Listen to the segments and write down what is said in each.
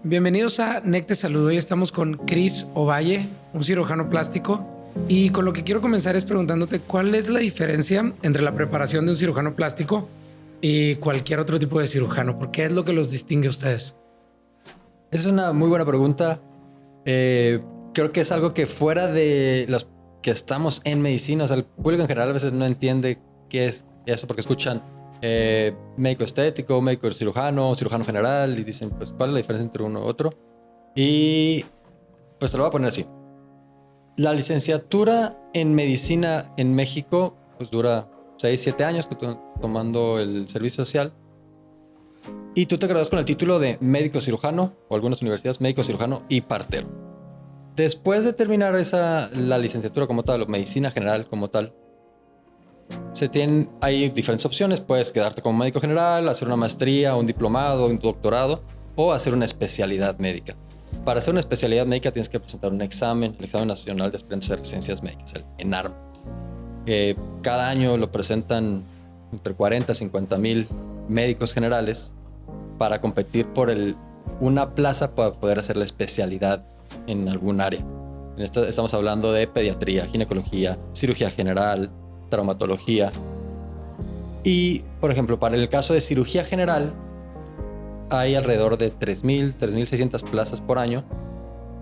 Bienvenidos a NEC Te Saludo. Hoy estamos con Chris Ovalle, un cirujano plástico. Y con lo que quiero comenzar es preguntándote cuál es la diferencia entre la preparación de un cirujano plástico y cualquier otro tipo de cirujano. ¿Por qué es lo que los distingue a ustedes? Es una muy buena pregunta. Creo que es algo que fuera de los que estamos en medicina, o sea, el público en general a veces no entiende qué es eso porque escuchan médico estético, médico cirujano, cirujano general y dicen, pues, ¿cuál es la diferencia entre uno y otro? Y pues te lo voy a poner así. La licenciatura en medicina en México pues dura 6-7 años que tomando el servicio social. Y tú te gradúas con el título de médico cirujano, o algunas universidades, médico cirujano y partero. Después de terminar la licenciatura como tal, o medicina general como tal, hay diferentes opciones. Puedes quedarte como médico general, hacer una maestría, un diplomado, un doctorado, o hacer una especialidad médica. Para hacer una especialidad médica tienes que presentar un examen, el Examen Nacional de Experiencias de Ciencias Médicas, el ENARM. Cada año lo presentan entre 40 y 50 mil médicos generales para competir por una plaza para poder hacer la especialidad en algún área. Estamos hablando de pediatría, ginecología, cirugía general, traumatología. Y, por ejemplo, para el caso de cirugía general, hay alrededor de 3.600 plazas por año,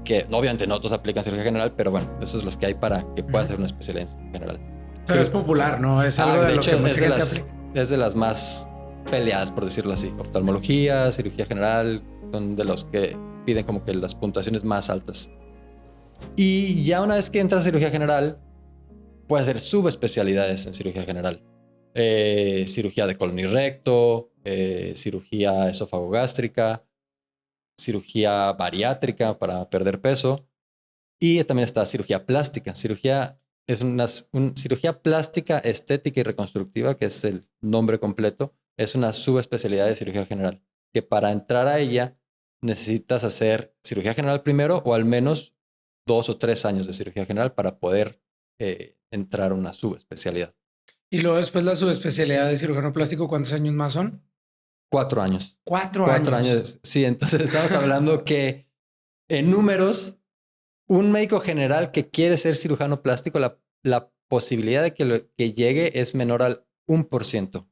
que obviamente no todos aplican cirugía general, pero bueno, esos son los que hay para que puedas hacer una especialidad en cirugía general. Pero sí, es popular, ¿no? Es algo de lo que mucha gente aplica. Es de las más peleadas, por decirlo así. Oftalmología, cirugía general, son de los que piden como que las puntuaciones más altas. Y ya una vez que entras a cirugía general, puedes hacer subespecialidades en cirugía general. Cirugía de colon y recto, cirugía esófago-gástrica, cirugía bariátrica para perder peso. Y también está cirugía plástica. Cirugía plástica, estética y reconstructiva, que es el nombre completo. Es una subespecialidad de cirugía general, que para entrar a ella necesitas hacer cirugía general primero o al menos 2 o 3 años de cirugía general para poder entrar a una subespecialidad. Y luego después la subespecialidad de cirujano plástico, ¿cuántos años más son? 4 años. 4 años. 4 años. Sí, entonces estamos hablando que en números, un médico general que quiere ser cirujano plástico, la posibilidad de que llegue es menor al 1%.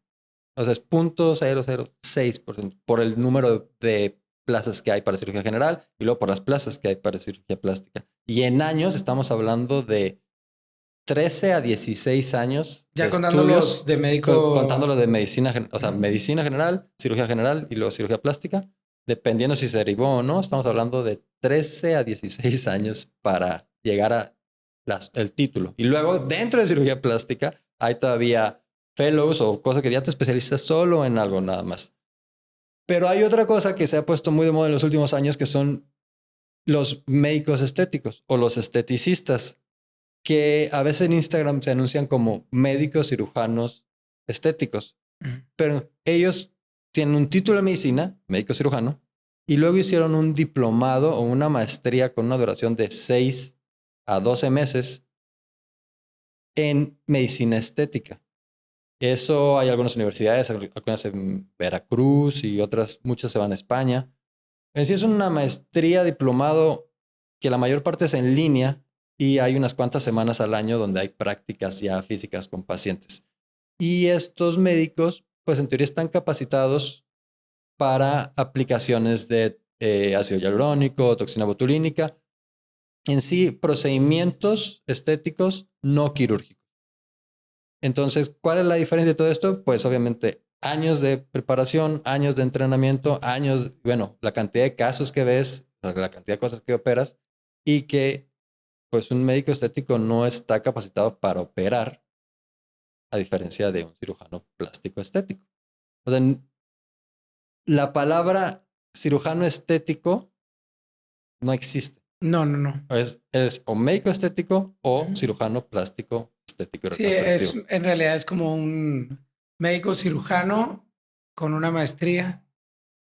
O sea, es 0.006% por el número de plazas que hay para cirugía general y luego por las plazas que hay para cirugía plástica. Y en años estamos hablando de 13 a 16 años. Ya contándolos de médico. Contándolo de medicina, o sea, medicina general, cirugía general y luego cirugía plástica. Dependiendo si se derivó o no, estamos hablando de 13 a 16 años para llegar a el título. Y luego, dentro de cirugía plástica, hay todavía fellows o cosas que ya te especializas solo en algo nada más. Pero hay otra cosa que se ha puesto muy de moda en los últimos años, que son los médicos estéticos o los esteticistas, que a veces en Instagram se anuncian como médicos cirujanos estéticos. Pero ellos tienen un título de medicina, médico cirujano, y luego hicieron un diplomado o una maestría con una duración de 6 a 12 meses en medicina estética. Eso hay algunas universidades, algunas en Veracruz y otras, muchas se van a España. En sí es una maestría, diplomado, que la mayor parte es en línea y hay unas cuantas semanas al año donde hay prácticas ya físicas con pacientes. Y estos médicos, pues en teoría están capacitados para aplicaciones de ácido hialurónico, toxina botulínica, en sí procedimientos estéticos no quirúrgicos. Entonces, ¿cuál es la diferencia de todo esto? Pues obviamente años de preparación, años de entrenamiento, la cantidad de casos que ves, la cantidad de cosas que operas y que pues un médico estético no está capacitado para operar a diferencia de un cirujano plástico estético. O sea, la palabra cirujano estético no existe. No. Es o médico estético o cirujano plástico estético y reconstructivo. Sí, en realidad es como un médico cirujano con una maestría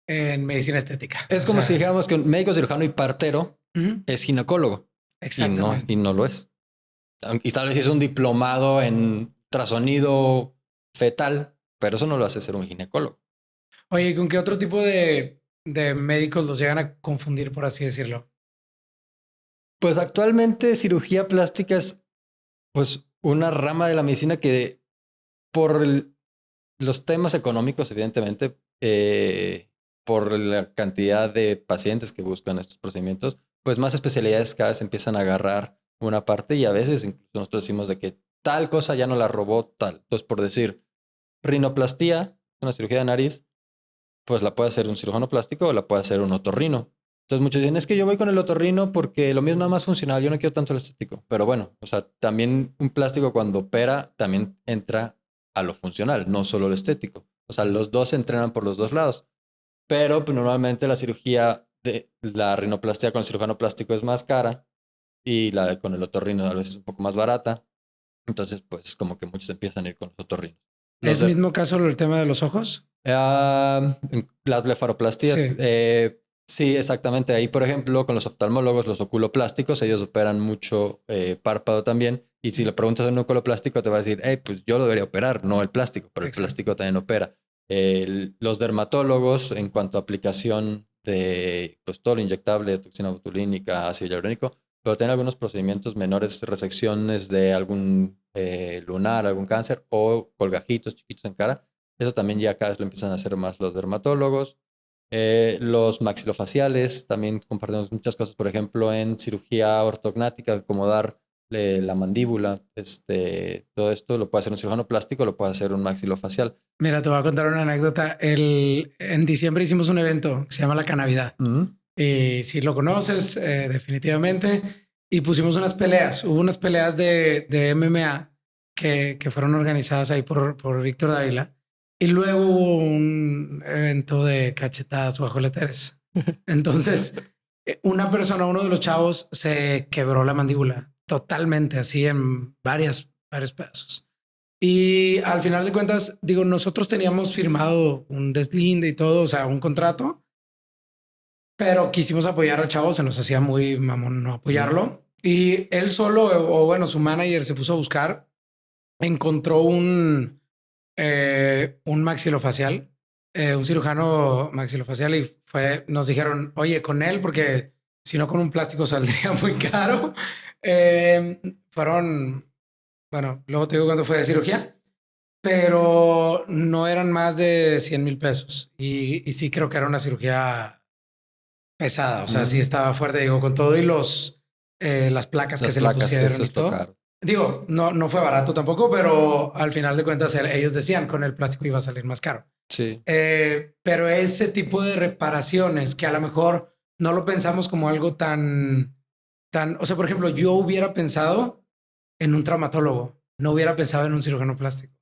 en medicina estética. Es como si dijéramos que un médico cirujano y partero es ginecólogo. Exactamente. Y no lo es. Y tal vez es un diplomado en ultrasonido fetal, pero eso no lo hace ser un ginecólogo. Oye, ¿con qué otro tipo de de médicos los llegan a confundir, por así decirlo? Pues actualmente cirugía plástica es pues una rama de la medicina que por los temas económicos, evidentemente, por la cantidad de pacientes que buscan estos procedimientos, pues más especialidades cada vez empiezan a agarrar una parte y a veces incluso nosotros decimos de que tal cosa ya no la robó tal. Entonces, por decir, rinoplastía, una cirugía de nariz, pues la puede hacer un cirujano plástico o la puede hacer un otorrino. Entonces muchos dicen, es que yo voy con el otorrino porque lo mío es nada más funcional, yo no quiero tanto el estético. Pero bueno, o sea, también un plástico cuando opera también entra a lo funcional, no solo lo estético. O sea, los dos se entrenan por los dos lados. Pero pues, normalmente la cirugía de la rinoplastia con el cirujano plástico es más cara y con el otorrino a veces es un poco más barata. Entonces, pues como que muchos empiezan a ir con los otorrinos. ¿Es mismo caso el tema de los ojos? La blefaroplastia. Sí. Sí, exactamente. Ahí, por ejemplo, con los oftalmólogos, los oculoplásticos, ellos operan mucho párpado también. Y si le preguntas a un oculoplástico, te va a decir, hey, pues yo lo debería operar, no el plástico, pero Exacto. el plástico también opera. Los dermatólogos, en cuanto a aplicación de pues, todo lo inyectable, toxina botulínica, ácido hialurónico, pero tienen algunos procedimientos menores, resecciones de algún lunar, algún cáncer o colgajitos chiquitos en cara. Eso también ya cada vez lo empiezan a hacer más los dermatólogos. Los maxilofaciales, también compartimos muchas cosas, por ejemplo, en cirugía ortognática, acomodar la mandíbula, todo esto lo puede hacer un cirujano plástico, lo puede hacer un maxilofacial. Mira, te voy a contar una anécdota. En diciembre hicimos un evento que se llama La Canavidad. Y si lo conoces, definitivamente. Y pusimos unas peleas. Hubo unas peleas de MMA que fueron organizadas ahí por Víctor Dávila. Y luego hubo un evento de cachetadas bajo letras. Entonces, uno de los chavos se quebró la mandíbula totalmente, así en varios pedazos. Y al final de cuentas, digo, nosotros teníamos firmado un deslinde y todo, o sea, un contrato, pero quisimos apoyar al chavo, se nos hacía muy mamón no apoyarlo. Y él solo, o bueno, su manager se puso a buscar, encontró un maxilofacial, un cirujano maxilofacial y nos dijeron, oye, con él, porque si no con un plástico saldría muy caro. Fueron, bueno, luego te digo cuánto fue de cirugía, pero no eran más de 100,000 pesos. Y sí creo que era una cirugía pesada, o sea, sí estaba fuerte, digo, con todo y las placas que se le pusieron y todo. Caro. Digo, no fue barato tampoco, pero al final de cuentas ellos decían con el plástico iba a salir más caro. Sí. Pero ese tipo de reparaciones que a lo mejor no lo pensamos como algo tan, o sea, por ejemplo, yo hubiera pensado en un traumatólogo, no hubiera pensado en un cirujano plástico.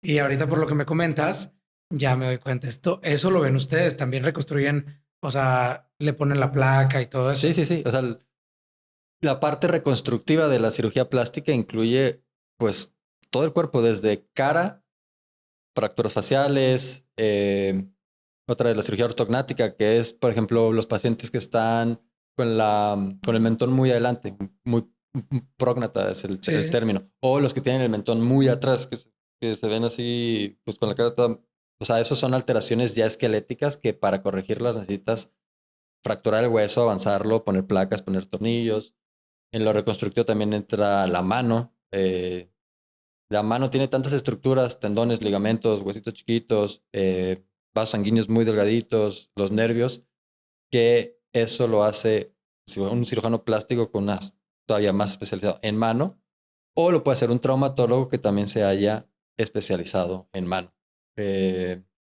Y ahorita por lo que me comentas, ya me doy cuenta. Eso lo ven ustedes, también reconstruyen, o sea, le ponen la placa y todo eso. Sí. O sea, la parte reconstructiva de la cirugía plástica incluye pues todo el cuerpo, desde cara, fracturas faciales, otra de la cirugía ortognática, que es, por ejemplo, los pacientes que están con el mentón muy adelante, muy prógnata es el término, o los que tienen el mentón muy atrás, que se ven así, pues con la cara toda. O sea, esos son alteraciones ya esqueléticas que para corregirlas necesitas fracturar el hueso, avanzarlo, poner placas, poner tornillos. En lo reconstructivo también entra la mano. La mano tiene tantas estructuras, tendones, ligamentos, huesitos chiquitos, vasos sanguíneos muy delgaditos, los nervios, que eso lo hace un cirujano plástico con unas todavía más especializado en mano, o lo puede hacer un traumatólogo que también se haya especializado en mano.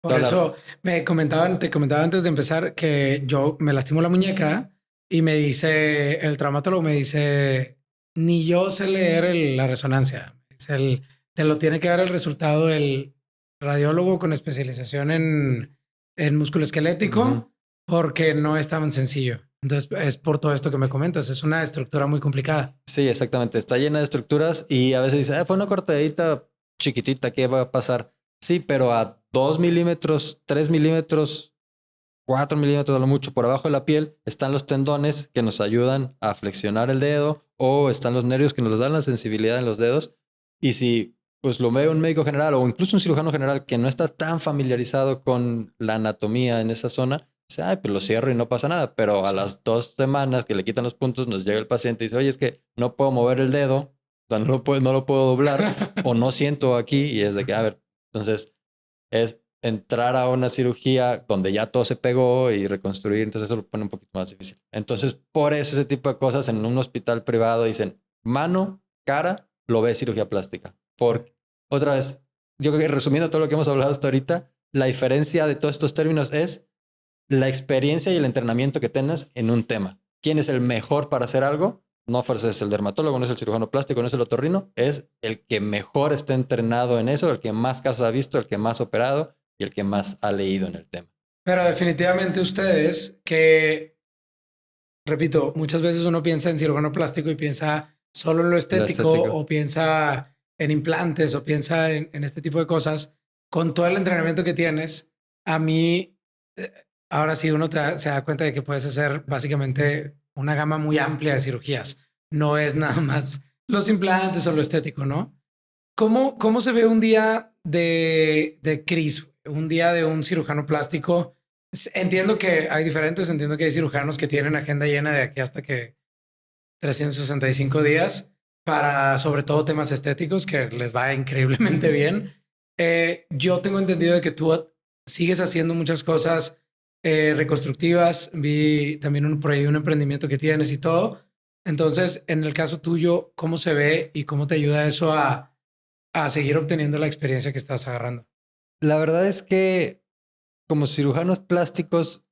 Por eso te comentaba antes de empezar que yo me lastimo la muñeca y me dice el traumatólogo, me dice, ni yo sé leer la resonancia. Te lo tiene que dar el resultado el radiólogo con especialización en músculo esquelético, porque no es tan sencillo. Entonces es por todo esto que me comentas. Es una estructura muy complicada. Sí, exactamente. Está llena de estructuras y a veces dice, fue una cortadita chiquitita, ¿qué va a pasar? Sí, pero a 2 milímetros, 3 milímetros, 4 milímetros a lo mucho por abajo de la piel están los tendones que nos ayudan a flexionar el dedo, o están los nervios que nos dan la sensibilidad en los dedos. Y si pues lo ve un médico general o incluso un cirujano general que no está tan familiarizado con la anatomía en esa zona, Dice, ay, pues lo cierro y no pasa nada. Pero a las 2 semanas que le quitan los puntos, nos llega el paciente y dice, oye, es que no puedo mover el dedo, o sea, no lo puedo doblar o no siento aquí. Y es de que, a ver, entonces es entrar a una cirugía donde ya todo se pegó y reconstruir, entonces eso lo pone un poquito más difícil. Entonces, por eso ese tipo de cosas en un hospital privado dicen mano, cara, lo ves cirugía plástica. Por otra vez, yo creo que resumiendo todo lo que hemos hablado hasta ahorita, la diferencia de todos estos términos es la experiencia y el entrenamiento que tengas en un tema. ¿Quién es el mejor para hacer algo? No fuerza es el dermatólogo, no es el cirujano plástico, no es el otorrino, es el que mejor está entrenado en eso, el que más casos ha visto, el que más ha operado y el que más ha leído en el tema. Pero definitivamente ustedes que, repito, muchas veces uno piensa en cirujano plástico y piensa solo en lo Lo estético estético. o piensa en implantes o piensa en este tipo de cosas. Con todo el entrenamiento que tienes, a mí, ahora sí uno se da cuenta de que puedes hacer básicamente una gama muy amplia de cirugías. No es nada más los implantes o lo estético, ¿no? ¿Cómo se ve un día de Chris? Un día de un cirujano plástico. Entiendo que hay diferentes, entiendo que hay cirujanos que tienen agenda llena de aquí hasta que 365 días para sobre todo temas estéticos que les va increíblemente bien. Yo tengo entendido de que tú sigues haciendo muchas cosas reconstructivas. Vi también por ahí un emprendimiento que tienes y todo. Entonces, en el caso tuyo, ¿cómo se ve y cómo te ayuda eso a seguir obteniendo la experiencia que estás agarrando? La verdad es que como cirujanos plásticos,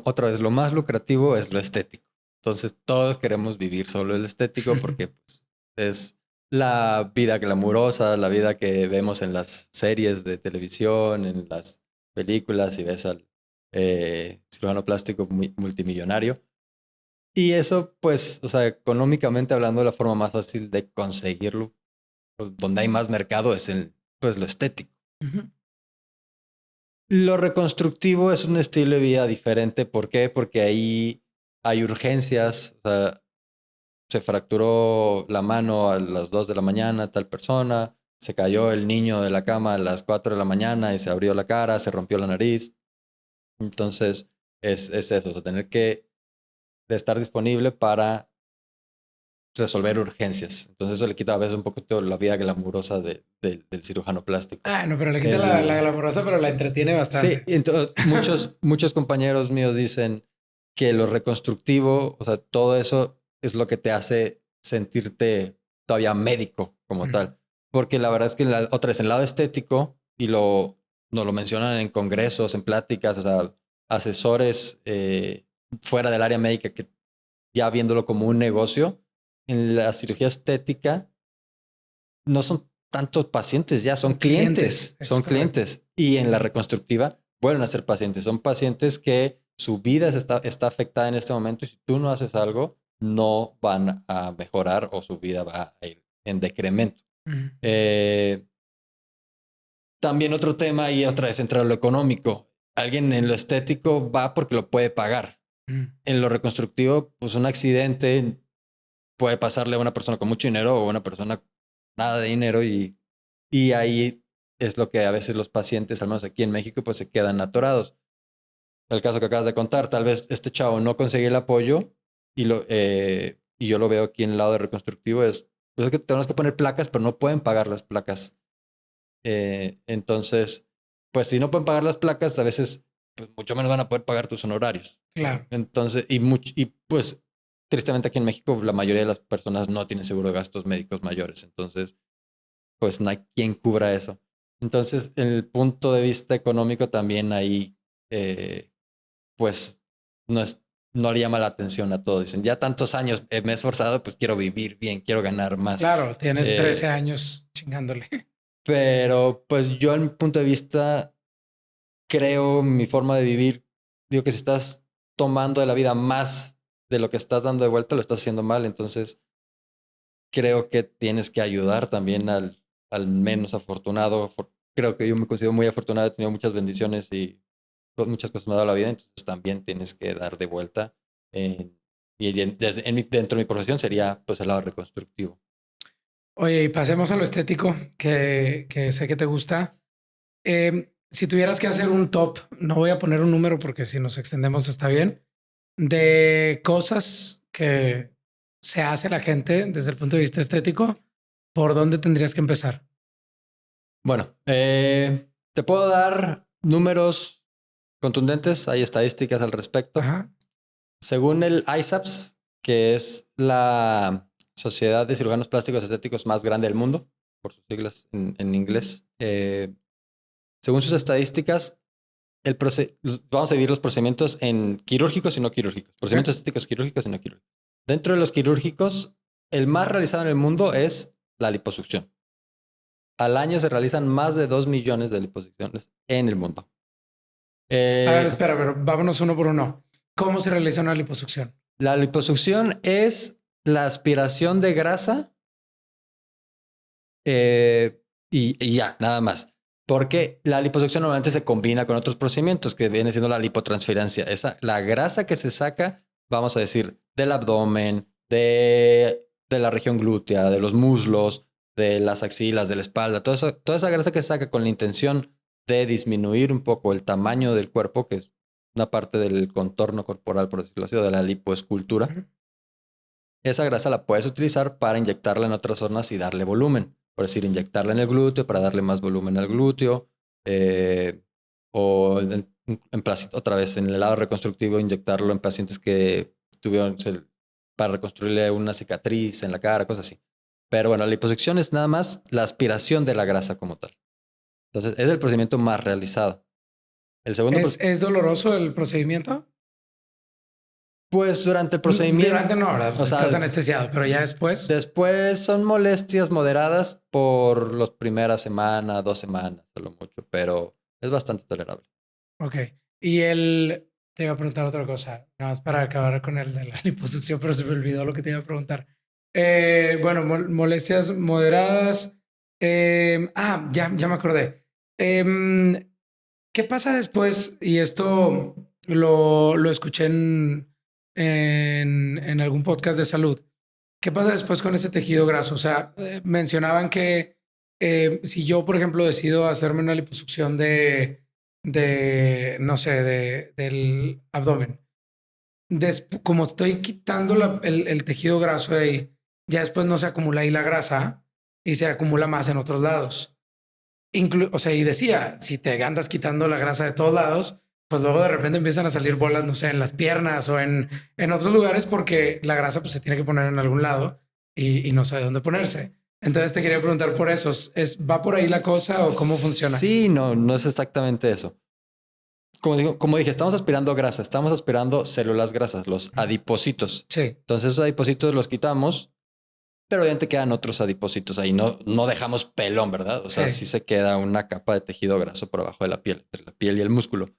otra vez, lo más lucrativo es lo estético. Entonces todos queremos vivir solo el estético porque pues, es la vida glamurosa, la vida que vemos en las series de televisión, en las películas y ves al cirujano plástico multimillonario. Y eso, pues, o sea, económicamente hablando, la forma más fácil de conseguirlo, pues, donde hay más mercado es pues, lo estético. Ujú. Lo reconstructivo es un estilo de vida diferente. ¿Por qué? Porque ahí hay urgencias. O sea, se fracturó la mano a las 2 de la mañana tal persona, se cayó el niño de la cama a las 4 de la mañana y se abrió la cara, se rompió la nariz. Entonces, es eso, o sea, tener que estar disponible para resolver urgencias. Entonces, eso le quita a veces un poquito la vida glamurosa del cirujano plástico. Ah, no, pero le quita la El, glamorosa, pero la entretiene Sí, bastante. entonces muchos compañeros míos dicen que lo reconstructivo, o sea, todo eso es lo que te hace sentirte todavía médico como Ujú. tal. Porque la verdad es que otra vez, el lado estético, y nos lo mencionan en congresos, en pláticas, o sea, asesores fuera del área médica que ya viéndolo como un negocio, en la cirugía estética no son tantos pacientes ya, son Clientes, clientes, es son correcto. clientes. Y en la reconstructiva vuelven a ser pacientes, son pacientes que su vida está afectada en este momento y si tú no haces algo, no van a mejorar o su vida va a ir en decremento. Ujú. Eh, También otro tema y otra vez entra lo económico. Alguien en lo estético va porque lo puede pagar. Ujú. En lo reconstructivo, pues un accidente puede pasarle a una persona con mucho dinero o a una persona nada de dinero y ahí es lo que a veces los pacientes, al menos aquí en México, pues se quedan atorados. El caso que acabas de contar, tal vez este chavo no consigue el apoyo y yo lo veo aquí en el lado de reconstructivo, pues es que tenemos que poner placas, pero no pueden pagar las placas. Entonces, pues si no pueden pagar las placas, a veces pues mucho menos van a poder pagar tus honorarios. Claro. Entonces, y pues tristemente aquí en México la mayoría de las personas no tienen seguro de gastos médicos mayores. Entonces, pues no hay quien cubra eso. Entonces, en el punto de vista económico también ahí, pues no, no le llama la atención a todos. Dicen, ya tantos años me he esforzado, pues quiero vivir bien, quiero ganar más. Claro, tienes 13 Eh, años chingándole. pero pues yo en mi punto de vista creo mi forma de vivir, digo que si estás tomando de la vida más de lo que estás dando de vuelta, lo estás haciendo mal. Entonces, creo que tienes que ayudar también al menos afortunado. Creo que yo me considero muy afortunado, he tenido muchas bendiciones y muchas cosas me ha dado la vida, entonces también tienes que dar de vuelta. Dentro de mi profesión sería pues el lado reconstructivo. Oye, y pasemos a lo estético, que sé que te gusta. si tuvieras que hacer un top, no voy a poner un número porque si nos extendemos está bien, de cosas que se hace la gente desde el punto de vista estético, ¿por dónde tendrías que empezar? Bueno, te puedo dar números contundentes, hay estadísticas al respecto. Ajá. Según el ISAPS, que es la Sociedad de Cirujanos Plásticos Estéticos más grande del mundo, por sus siglas en inglés, según sus estadísticas, vamos a dividir los procedimientos en quirúrgicos y no quirúrgicos. Procedimientos estéticos quirúrgicos y no quirúrgicos. Dentro de los quirúrgicos, el más realizado en el mundo es la liposucción. Al año se realizan más de 2 millones de liposucciones en el mundo. A ver, espera, pero vámonos uno por uno. ¿Cómo se realiza una liposucción? La liposucción es la aspiración de grasa y ya, nada más. Porque la liposucción normalmente se combina con otros procedimientos que viene siendo la lipotransferencia. La grasa que se saca, vamos a decir, del abdomen, de la región glútea, de los muslos, de las axilas, de la espalda, toda esa grasa que se saca con la intención de disminuir un poco el tamaño del cuerpo, que es una parte del contorno corporal, por decirlo así, o de la lipoescultura. Ujú. Esa grasa la puedes utilizar para inyectarla en otras zonas y darle volumen. Por decir, inyectarla en el glúteo para darle más volumen al glúteo. O otra vez en el lado reconstructivo, inyectarlo en pacientes que tuvieron para reconstruirle una cicatriz en la cara, cosas así. Pero bueno, la liposucción es nada más la aspiración de la grasa como tal. Entonces, es el procedimiento más realizado. El segundo ¿Es doloroso el procedimiento? pues durante el procedimiento. Durante no, ¿verdad? O sea, estás anestesiado, pero ya después. Después son molestias moderadas por las primeras semanas, 2 semanas, a lo mucho, pero es bastante tolerable. Ok. Te iba a preguntar otra cosa, nada más para acabar con el de la liposucción, pero se me olvidó lo que te iba a preguntar. Bueno, molestias moderadas. Ya me acordé. ¿Qué pasa después? Y esto lo escuché en algún podcast de salud. ¿Qué pasa después con ese tejido graso? O sea, mencionaban que si yo, por ejemplo, decido hacerme una liposucción no sé, del abdomen, como estoy quitando el tejido graso de ahí, ya después no se acumula ahí la grasa y se acumula más en otros lados. O sea, y decía, si te andas quitando la grasa de todos lados, pues luego de repente empiezan a salir bolas, no sé, en las piernas o en otros lugares porque la grasa pues se tiene que poner en algún lado y no sabe dónde ponerse. Entonces te quería preguntar por eso, ¿va por ahí la cosa o cómo funciona? Sí, no es exactamente eso. Como dije, estamos aspirando grasa, estamos aspirando células grasas, los adipocitos. Sí. Entonces esos adipocitos los quitamos, pero obviamente quedan otros adipocitos ahí. No dejamos pelón, ¿verdad? O sea, sí se queda una capa de tejido graso por abajo de la piel, entre la piel y el músculo.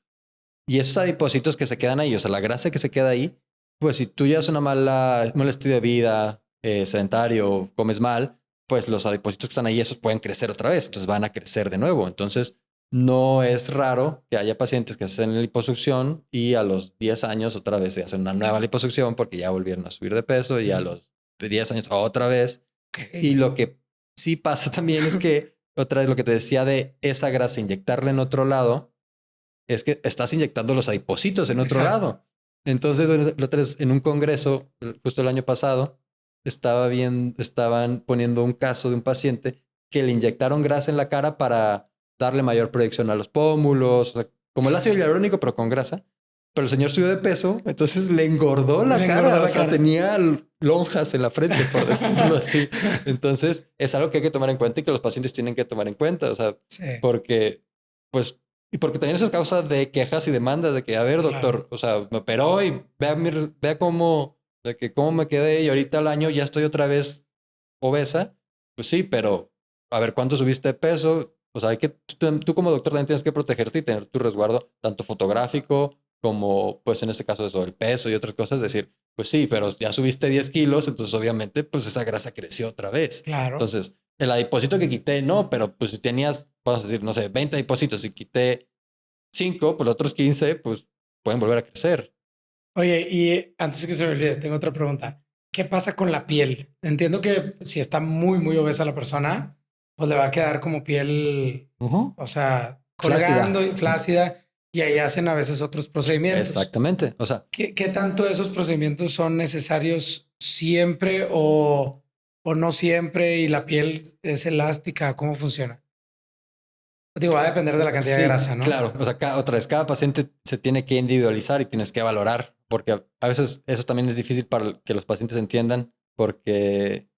Y esos adipocitos que se quedan ahí, o sea, la grasa que se queda ahí, pues si tú llevas un mal estilo de vida, sedentario, comes mal, pues los adipocitos que están ahí, esos pueden crecer otra vez, entonces van a crecer de nuevo. Entonces, no es raro que haya pacientes que hacen liposucción y a los 10 años otra vez se hacen una nueva liposucción porque ya volvieron a subir de peso y a los 10 años otra vez. Okay. Y lo que sí pasa también es que, otra vez lo que te decía de esa grasa, inyectarla en otro lado, es que estás inyectando los adipocitos en otro lado. Entonces, en un congreso, justo el año pasado, estaban poniendo un caso de un paciente que le inyectaron grasa en la cara para darle mayor proyección a los pómulos, o sea, como el ácido hialurónico, pero con grasa. Pero el señor subió de peso, entonces le engordó la cara. O sea, tenía lonjas en la frente, por decirlo así. Entonces, es algo que hay que tomar en cuenta y que los pacientes tienen que tomar en cuenta. O sea, porque, pues, y porque también eso es causa de quejas y demandas de que, a ver, doctor, o sea, me operó y vea cómo me quedé y ahorita al año ya estoy otra vez obesa. Pues sí, pero a ver, ¿cuánto subiste de peso? O sea, tú como doctor también tienes que protegerte y tener tu resguardo tanto fotográfico como, pues en este caso, eso, el peso y otras cosas. Es decir, pues sí, pero ya subiste 10 kilos, entonces obviamente, pues esa grasa creció otra vez. Claro. Entonces, el adipocito que quité, no, pero pues si tenías, vamos a decir, no sé, 20 adipocitos y quité 5, pues los otros 15, pues pueden volver a crecer. Oye, y antes que se me olvide, tengo otra pregunta. ¿Qué pasa con la piel? Entiendo que si está muy, muy obesa la persona, pues le va a quedar como piel, o sea, colgando y flácida, y ahí hacen a veces otros procedimientos. Exactamente. O sea, ¿Qué tanto esos procedimientos son necesarios siempre o no siempre y la piel es elástica? ¿Cómo funciona? Digo, va a depender de la cantidad de grasa, ¿no? claro. O sea, otra vez, cada paciente se tiene que individualizar y tienes que valorar, porque a veces eso también es difícil para que los pacientes entiendan, porque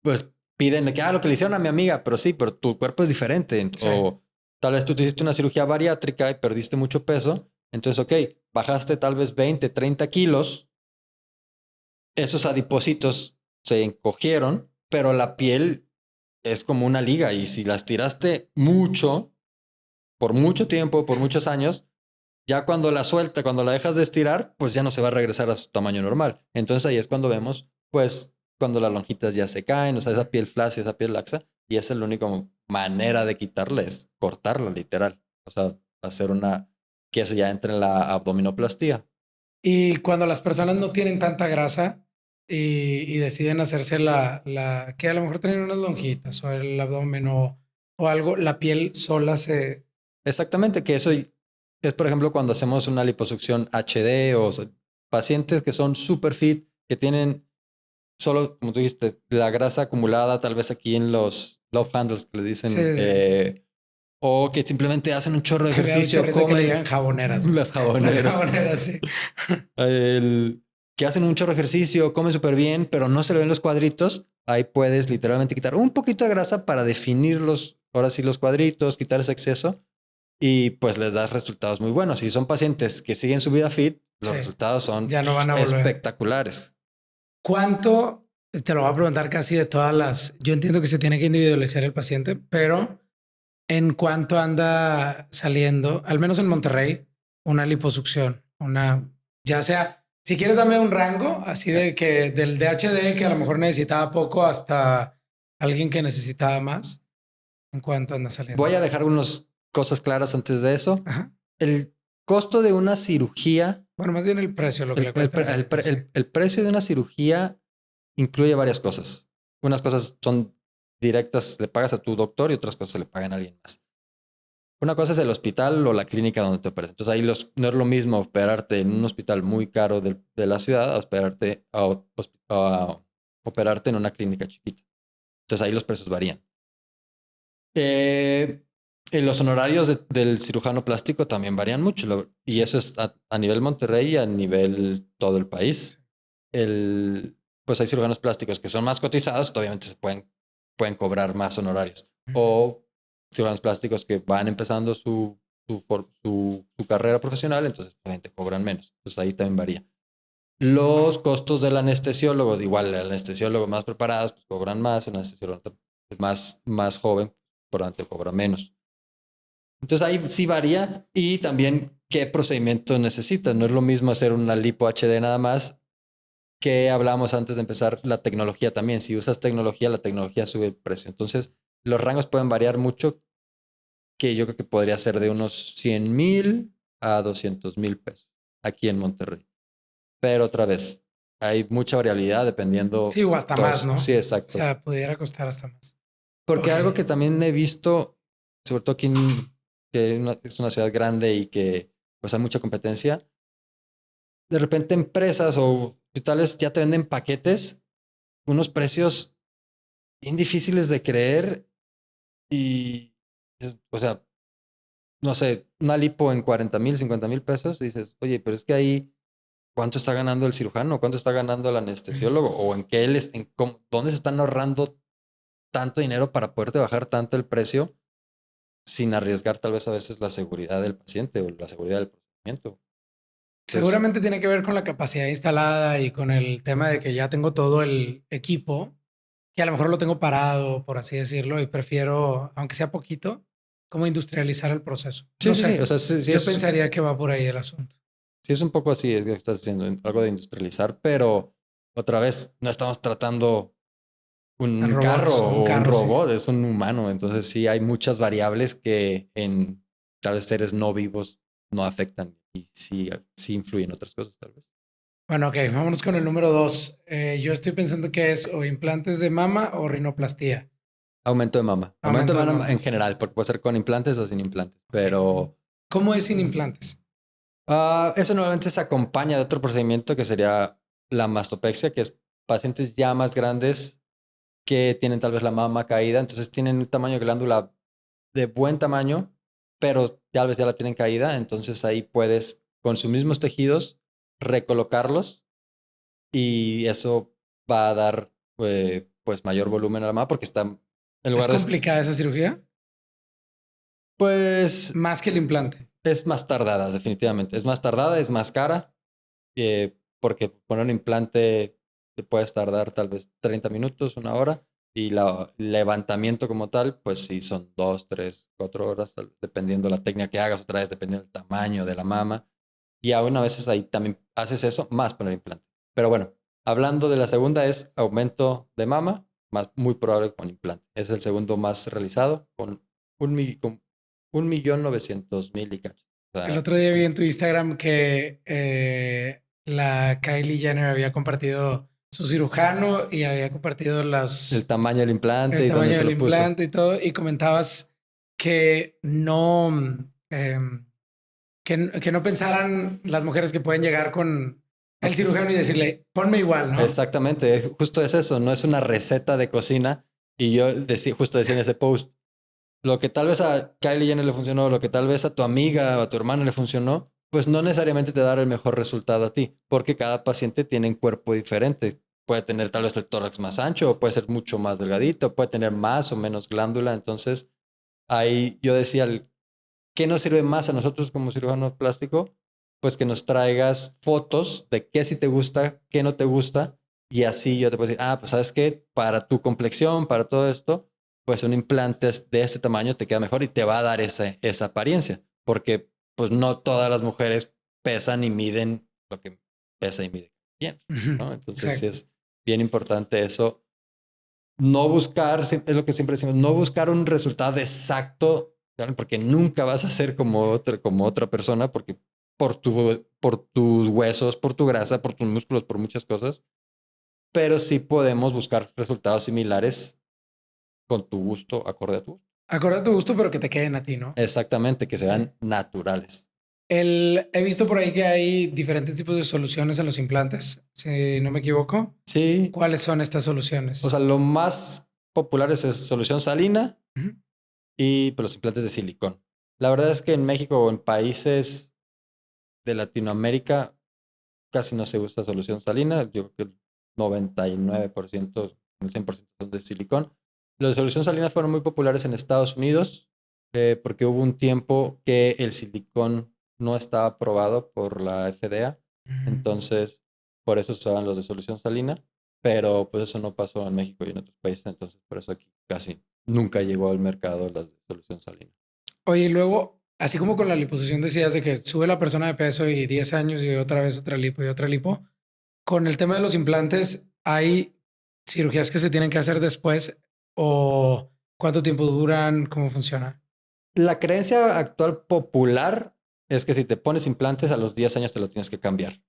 pues piden que, lo que le hicieron a mi amiga, pero sí, pero tu cuerpo es diferente. Sí. O tal vez tú te hiciste una cirugía bariátrica y perdiste mucho peso. Entonces, ok, bajaste tal vez 20, 30 kilos. Esos adipocitos se encogieron, pero la piel es como una liga y si las tiraste mucho, por mucho tiempo, por muchos años, ya cuando la suelta, cuando la dejas de estirar, pues ya no se va a regresar a su tamaño normal. Entonces ahí es cuando vemos, pues, cuando las lonjitas ya se caen, o sea, esa piel flácida, esa piel laxa, y esa es la única manera de quitarla, es cortarla literal. O sea, hacer que eso ya entre en la abdominoplastía. Y cuando las personas no tienen tanta grasa y deciden hacerse que a lo mejor tienen unas lonjitas o el abdomen o algo, la piel sola se... Exactamente, que eso es, por ejemplo, cuando hacemos una liposucción HD o sea, pacientes que son super fit, que tienen solo, como tú dijiste, la grasa acumulada tal vez aquí en los love handles que le dicen, Sí. o que simplemente hacen un chorro de Me da mucha ejercicio, risa que le comen digan jaboneras. las jaboneras. Las jaboneras, sí. Que hacen un chorro de ejercicio, comen súper bien, pero no se le ven los cuadritos. Ahí puedes literalmente quitar un poquito de grasa para definir ahora sí, los cuadritos, quitar ese exceso y pues les das resultados muy buenos. Si son pacientes que siguen su vida fit, los resultados son ya no van a volver. Espectaculares. ¿Cuánto? Te lo voy a preguntar casi de todas las... Yo entiendo que se tiene que individualizar el paciente, pero ¿en cuánto anda saliendo, al menos en Monterrey, una liposucción? Ya sea, si quieres dame un rango, así de que del DHD que a lo mejor necesitaba poco hasta alguien que necesitaba más. ¿En cuánto anda saliendo? Voy a dejar unas cosas claras antes de eso. Ajá. El costo de una cirugía... Bueno, más bien el precio, lo que le cuesta. El precio de una cirugía incluye varias cosas. Unas cosas son directas, le pagas a tu doctor y otras cosas se le pagan a alguien más. Una cosa es el hospital o la clínica donde te operas. Entonces ahí no es lo mismo operarte en un hospital muy caro de la ciudad a operarte en una clínica chiquita. Entonces ahí los precios varían. Los honorarios del cirujano plástico también varían mucho. Y eso es a nivel Monterrey y a nivel todo el país. Pues hay cirujanos plásticos que son más cotizados, obviamente pueden cobrar más honorarios. O cirujanos plásticos que van empezando su carrera profesional, entonces obviamente cobran menos. Entonces ahí también varía. Los costos del anestesiólogo, igual el anestesiólogo más preparados, pues cobran más, el anestesiólogo más joven, por lo tanto cobra menos. Entonces ahí sí varía y también qué procedimiento necesitas. No es lo mismo hacer una lipo HD nada más que hablábamos antes de empezar, la tecnología también. Si usas tecnología, la tecnología sube el precio. Entonces los rangos pueden variar mucho, que yo creo que podría ser de unos 100,000 a 200,000 pesos aquí en Monterrey. Pero otra vez, hay mucha variabilidad dependiendo. Sí, o hasta más, ¿no? Sí, exacto. O sea, pudiera costar hasta más. Porque algo que también he visto, sobre todo aquí que es una ciudad grande y que pues hay mucha competencia, de repente empresas o hospitales ya te venden paquetes, unos precios bien difíciles de creer y, o sea, no sé, una lipo en 40,000, 50,000 pesos, dices, oye, pero es que ahí, ¿cuánto está ganando el cirujano? ¿Cuánto está ganando el anestesiólogo? ¿O en qué dónde se están ahorrando tanto dinero para poderte bajar tanto el precio sin arriesgar tal vez a veces la seguridad del paciente o la seguridad del procedimiento? Seguramente tiene que ver con la capacidad instalada y con el tema de que ya tengo todo el equipo, que a lo mejor lo tengo parado, por así decirlo, y prefiero, aunque sea poquito, como industrializar el proceso. Sí, No sí, sé. sí. O sea, sí Yo pensaría que va por ahí el asunto. Sí, es un poco así, es que estás diciendo algo de industrializar, pero otra vez no estamos tratando un carro o un robot, sí. Es un humano. Entonces sí hay muchas variables que en tal vez seres no vivos no afectan y sí influyen otras cosas tal vez. Bueno, ok, vámonos con el número 2. Yo estoy pensando que es o implantes de mama o rinoplastía. Aumento de mama. Aumento de mama en general, porque puede ser con implantes o sin implantes. Pero ¿Cómo es sin implantes? eso normalmente se acompaña de otro procedimiento que sería la mastopexia, que es pacientes ya más grandes que tienen tal vez la mama caída, entonces tienen un tamaño de glándula de buen tamaño, pero tal vez ya la tienen caída, entonces ahí puedes con sus mismos tejidos recolocarlos y eso va a dar pues mayor volumen a la mama porque está en ¿Es lugar de... complicada esa cirugía? Pues Más que el implante. es más tardada, definitivamente. Es más tardada, es más cara, porque poner un implante te puedes tardar tal vez 30 minutos, 1 hora, y el levantamiento como tal, pues sí son 2, 3, 4 horas, dependiendo la técnica que hagas, otra vez dependiendo del tamaño de la mama. Y aún a veces ahí también haces eso, más poner implante. Pero bueno, hablando de la segunda es aumento de mama, más muy probable con implante. Es el segundo más realizado con 1.900.000 y cacho. O El sea, otro día vi en tu Instagram que la Kylie Jenner había compartido su cirujano y había compartido el tamaño del implante el y dónde tamaño se del lo puso. implante y todo, y comentabas que no, que no pensaran las mujeres que pueden llegar con el cirujano y decirle, ponme igual, ¿no? Exactamente, justo es eso, no es una receta de cocina. Y yo justo decía en ese post, lo que tal vez a Kylie Jenner le funcionó, lo que tal vez a tu amiga o a tu hermana le funcionó, pues no necesariamente te dará el mejor resultado a ti, porque cada paciente tiene un cuerpo diferente. Puede tener tal vez el tórax más ancho, o puede ser mucho más delgadito, puede tener más o menos glándula. Entonces, ahí yo decía, ¿qué nos sirve más a nosotros como cirujano plástico? Pues que nos traigas fotos de qué sí te gusta, qué no te gusta, y así yo te puedo decir, pues sabes qué, para tu complexión, para todo esto, pues un implante de ese tamaño te queda mejor y te va a dar esa apariencia, porque pues no todas las mujeres pesan y miden lo que pesa y mide bien, ¿no? Entonces sí Exacto. es bien importante eso. No buscar, es lo que siempre decimos, no buscar un resultado exacto, ¿vale? Porque nunca vas a ser como otra persona, porque por tus huesos, por tu grasa, por tus músculos, por muchas cosas, pero sí podemos buscar resultados similares con tu gusto, acorde a tu gusto. Acorde a tu gusto, pero que te queden a ti, ¿no? Exactamente, que Sí. sean naturales. He visto por ahí que hay diferentes tipos de soluciones en los implantes, si no me equivoco. Sí, ¿Cuáles son estas o soluciones? sea, lo más popular es solución salina Ujú. y pues, los implantes de silicón. La verdad es que en México o en países de Latinoamérica casi no se usa solución salina. Yo creo que el 99%, el 100% son de silicón. Los de solución salina fueron muy populares en Estados Unidos porque hubo un tiempo que el silicón no estaba aprobado por la FDA. Mm. Entonces, por eso se usaban los de solución salina. Pero pues eso no pasó en México y en otros países. Entonces, por eso aquí casi nunca llegó al mercado las de solución salina. Oye, y luego, así como con la liposucción decías de que sube la persona de peso y 10 años y otra vez otra lipo y otra lipo, con el tema de los implantes, ¿hay cirugías que se tienen que hacer después o cuánto tiempo duran? ¿Cómo funciona? La creencia actual popular es que si te pones implantes a los 10 años te los tienes que cambiar.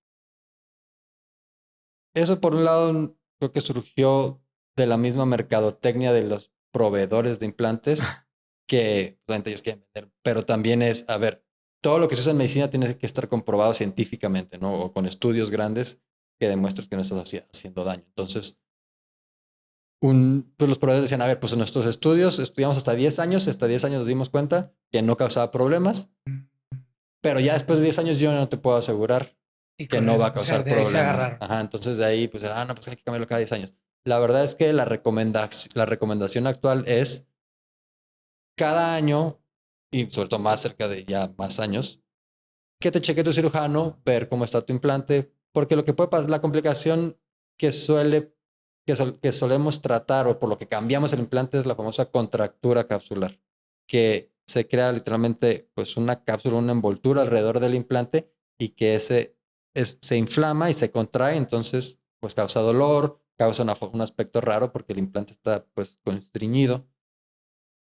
Eso por un lado creo que surgió de la misma mercadotecnia de los proveedores de implantes que la gente ellos quieren vender, pero también es, a ver, todo lo que se usa en medicina tiene que estar comprobado científicamente, ¿no? O con estudios grandes que demuestras que no estás haciendo daño. Entonces, pues los proveedores decían, a ver, pues en nuestros estudios estudiamos hasta 10 años, hasta 10 años nos dimos cuenta que no causaba problemas, pero ya después de 10 años yo no te puedo asegurar Y que con no va eso, a o sea, causar de ahí se problemas. agarraron. Ajá, entonces de ahí, pues, no, pues hay que cambiarlo cada 10 años. La verdad es que la recomendación actual es cada año, y sobre todo más cerca de ya más años, que te cheque tu cirujano, ver cómo está tu implante, porque lo que puede pasar, la complicación que que solemos tratar o por lo que cambiamos el implante es la famosa contractura capsular, que se crea literalmente pues una cápsula, una envoltura alrededor del implante y que se inflama y se contrae, entonces pues causa dolor, causa un aspecto raro porque el implante está pues constriñido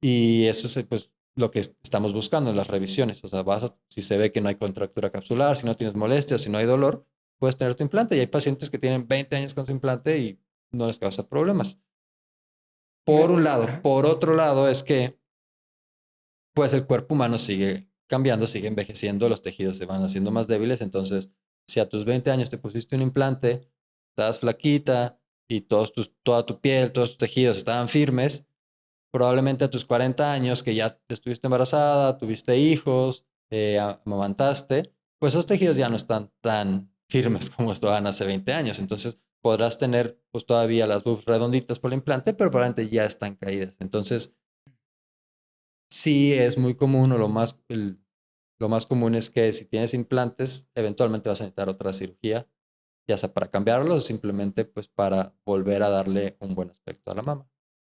y eso es pues lo que estamos buscando en las revisiones. O sea, si se ve que no hay contractura capsular, si no tienes molestias, si no hay dolor, puedes tener tu implante. Y hay pacientes que tienen 20 años con su implante y no les causa problemas. Por un lado. Por otro lado es que pues el cuerpo humano sigue cambiando, sigue envejeciendo, los tejidos se van haciendo más débiles. Entonces, si a tus 20 años te pusiste un implante, estabas flaquita y toda tu piel, todos tus tejidos estaban firmes, probablemente a tus 40 años que ya estuviste embarazada, tuviste hijos, amamantaste, pues esos tejidos ya no están tan firmes como estaban hace 20 años. Entonces podrás tener pues todavía las boobs redonditas por el implante, pero probablemente ya están caídas. Entonces sí es muy común o lo más común es que si tienes implantes, eventualmente vas a necesitar otra cirugía, ya sea para cambiarlos o simplemente pues para volver a darle un buen aspecto a la mama.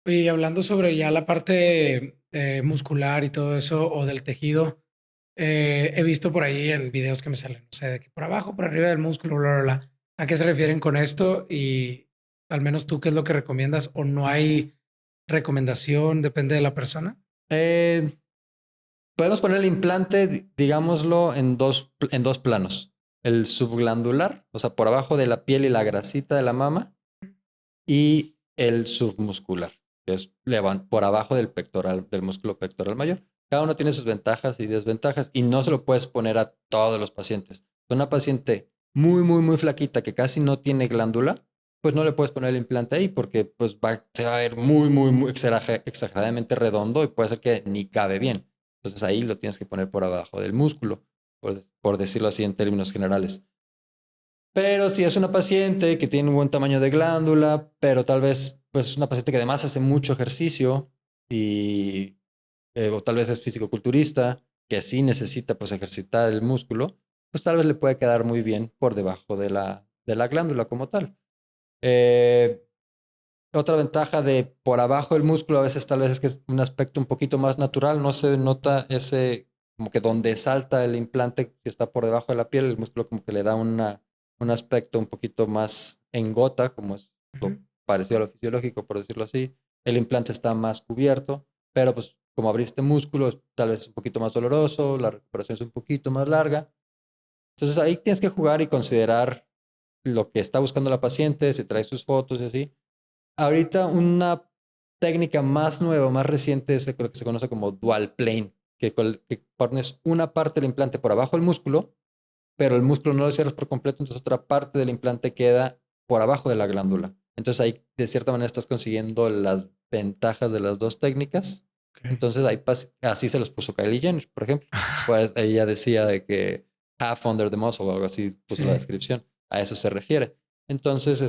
Y hablando sobre ya la parte muscular y todo eso, o del tejido, he visto por ahí en videos que me salen, no sé, de que por abajo, por arriba del músculo, bla, bla, bla. ¿A qué se refieren con esto? Y al menos tú, ¿qué es lo que recomiendas? ¿O no hay recomendación? Depende de la persona. Eh, Podemos poner el implante, digámoslo, en dos planos. El subglandular, o sea, por abajo de la piel y la grasita de la mama, y el submuscular, que es por abajo del pectoral, del músculo pectoral mayor. Cada uno tiene sus ventajas y desventajas y no se lo puedes poner a todos los pacientes. Una paciente muy flaquita que casi no tiene glándula, pues no le puedes poner el implante ahí porque pues se va a ver muy exageradamente redondo y puede ser que ni cabe bien. Entonces ahí lo tienes que poner por abajo del músculo, por decirlo así en términos generales. Pero si es una paciente que tiene un buen tamaño de glándula, pero tal vez pues es una paciente que además hace mucho ejercicio y o tal vez es fisicoculturista, que sí necesita pues ejercitar el músculo, pues tal vez le puede quedar muy bien por debajo de la glándula como tal. Eh, Otra ventaja de por abajo del músculo a veces tal vez es que es un aspecto un poquito más natural, no se nota ese como que donde salta el implante que está por debajo de la piel, el músculo como que le da un aspecto un poquito más en gota, como es lo parecido a lo fisiológico, por decirlo así. El implante está más cubierto, pero pues como abriste músculo, tal vez es un poquito más doloroso, la recuperación es un poquito más larga. Entonces ahí tienes que jugar y considerar lo que está buscando la paciente, si trae sus fotos y así. Ahorita una técnica más nueva, más reciente es lo que se conoce como dual plane, que pones una parte del implante por abajo del músculo, pero el músculo no lo cierras por completo, entonces otra parte del implante queda por abajo de la glándula. Entonces ahí de cierta manera estás consiguiendo las ventajas de las dos técnicas. Okay. Entonces ahí así se los puso Kylie Jenner, por ejemplo. Pues ella decía de que half under the muscle o algo así puso la Sí. descripción. A eso se refiere. Entonces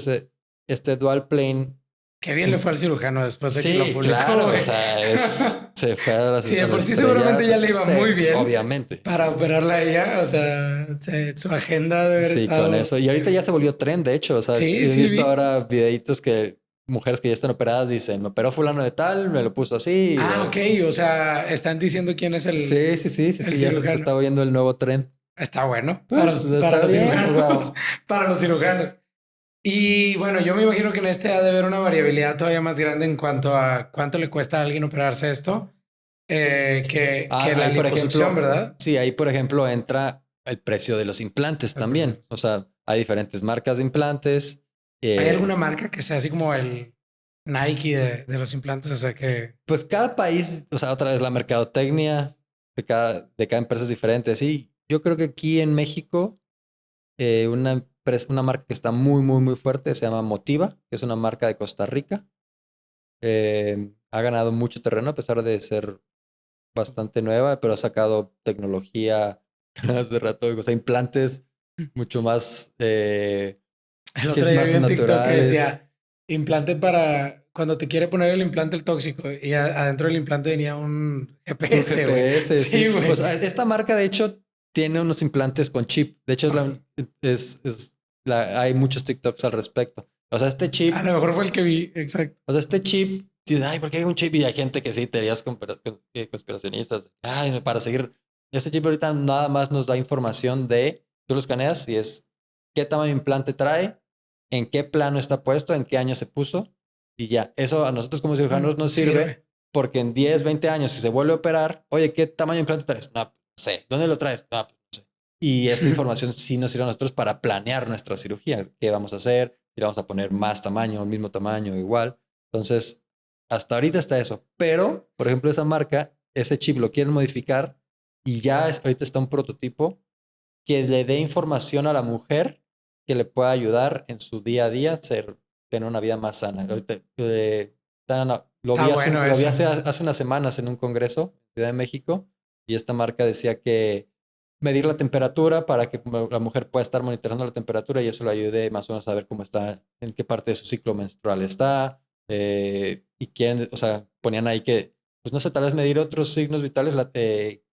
este dual plane Qué bien le fue al cirujano después de que lo sí, publicó, claro, o güey. sea, se fue Sí, de a la por sí seguramente ya le estrellato. iba Sí, muy bien obviamente. para operarla a ella. O sea, su agenda de haber Sí, con estado. eso. Y ahorita ya se volvió tren, de hecho. O sea, Sí, he sí, visto vi. ahora videitos que mujeres que ya están operadas dicen, me operó fulano de tal, me lo puso así. Ah, ok. O sea, están diciendo quién es el Ya se cirujano. está oyendo el nuevo tren. Está bueno Pues para está los bien, o cirujanos. sea, Para los cirujanos. Y bueno, yo me imagino que en este ha de haber una variabilidad todavía más grande en cuanto a cuánto le cuesta a alguien operarse esto que la ahí por liposucción, ejemplo, ¿verdad? sí, ahí por ejemplo entra el precio de los implantes El precio. también. O sea, hay diferentes marcas de implantes. ¿Hay eh, alguna marca que sea así como el Nike de los implantes? O sea que... Pues cada país, o sea, otra vez la mercadotecnia de cada empresa es diferente. Sí, yo creo que aquí en México, una marca que está muy fuerte se llama Motiva, que es una marca de Costa Rica. Ha ganado mucho terreno a pesar de ser bastante nueva, pero ha sacado tecnología hace rato, o sea, implantes mucho más, El que otro es día más vi un TikTok que naturales. decía implante para cuando te quiere poner el implante el tóxico y adentro del implante venía un Un GPS, güey. GPS, sí. Sí, güey. Pues esta marca, de hecho, tiene unos implantes con chip. De hecho, Ok. hay muchos TikToks al respecto. O sea, este A chip, lo mejor fue el que vi, exacto. o sea, este chip, dices, ay, ¿por qué hay un chip? Y hay gente que sí, teorías conspiracionistas. Ay, para seguir. Este chip ahorita nada más nos da información de, tú lo escaneas y es qué tamaño de implante trae, en qué plano está puesto, en qué año se puso y ya. Eso a nosotros como cirujanos nos sirve Sirve. porque en 10, 20 años, si se vuelve a operar, oye, ¿qué tamaño de implante traes? No sé. ¿Dónde lo traes? No sé. Y esa información sí nos sirve a nosotros para planear nuestra cirugía. ¿Qué vamos a hacer? Si le vamos a poner más tamaño, el mismo tamaño, igual. Entonces, hasta ahorita está eso. Pero, por ejemplo, esa marca, ese chip lo quieren modificar y ya ahorita está un prototipo que le dé información a la mujer que le pueda ayudar en su día a día tener una vida más sana. Ahorita, lo vi, Está bueno lo vi eso. hace unas semanas en un congreso en Ciudad de México y esta marca decía que medir la temperatura para que la mujer pueda estar monitoreando la temperatura y eso le ayude más o menos a ver cómo está, en qué parte de su ciclo menstrual está. Y quieren, o sea, ponían ahí que, pues no sé, tal vez medir otros signos vitales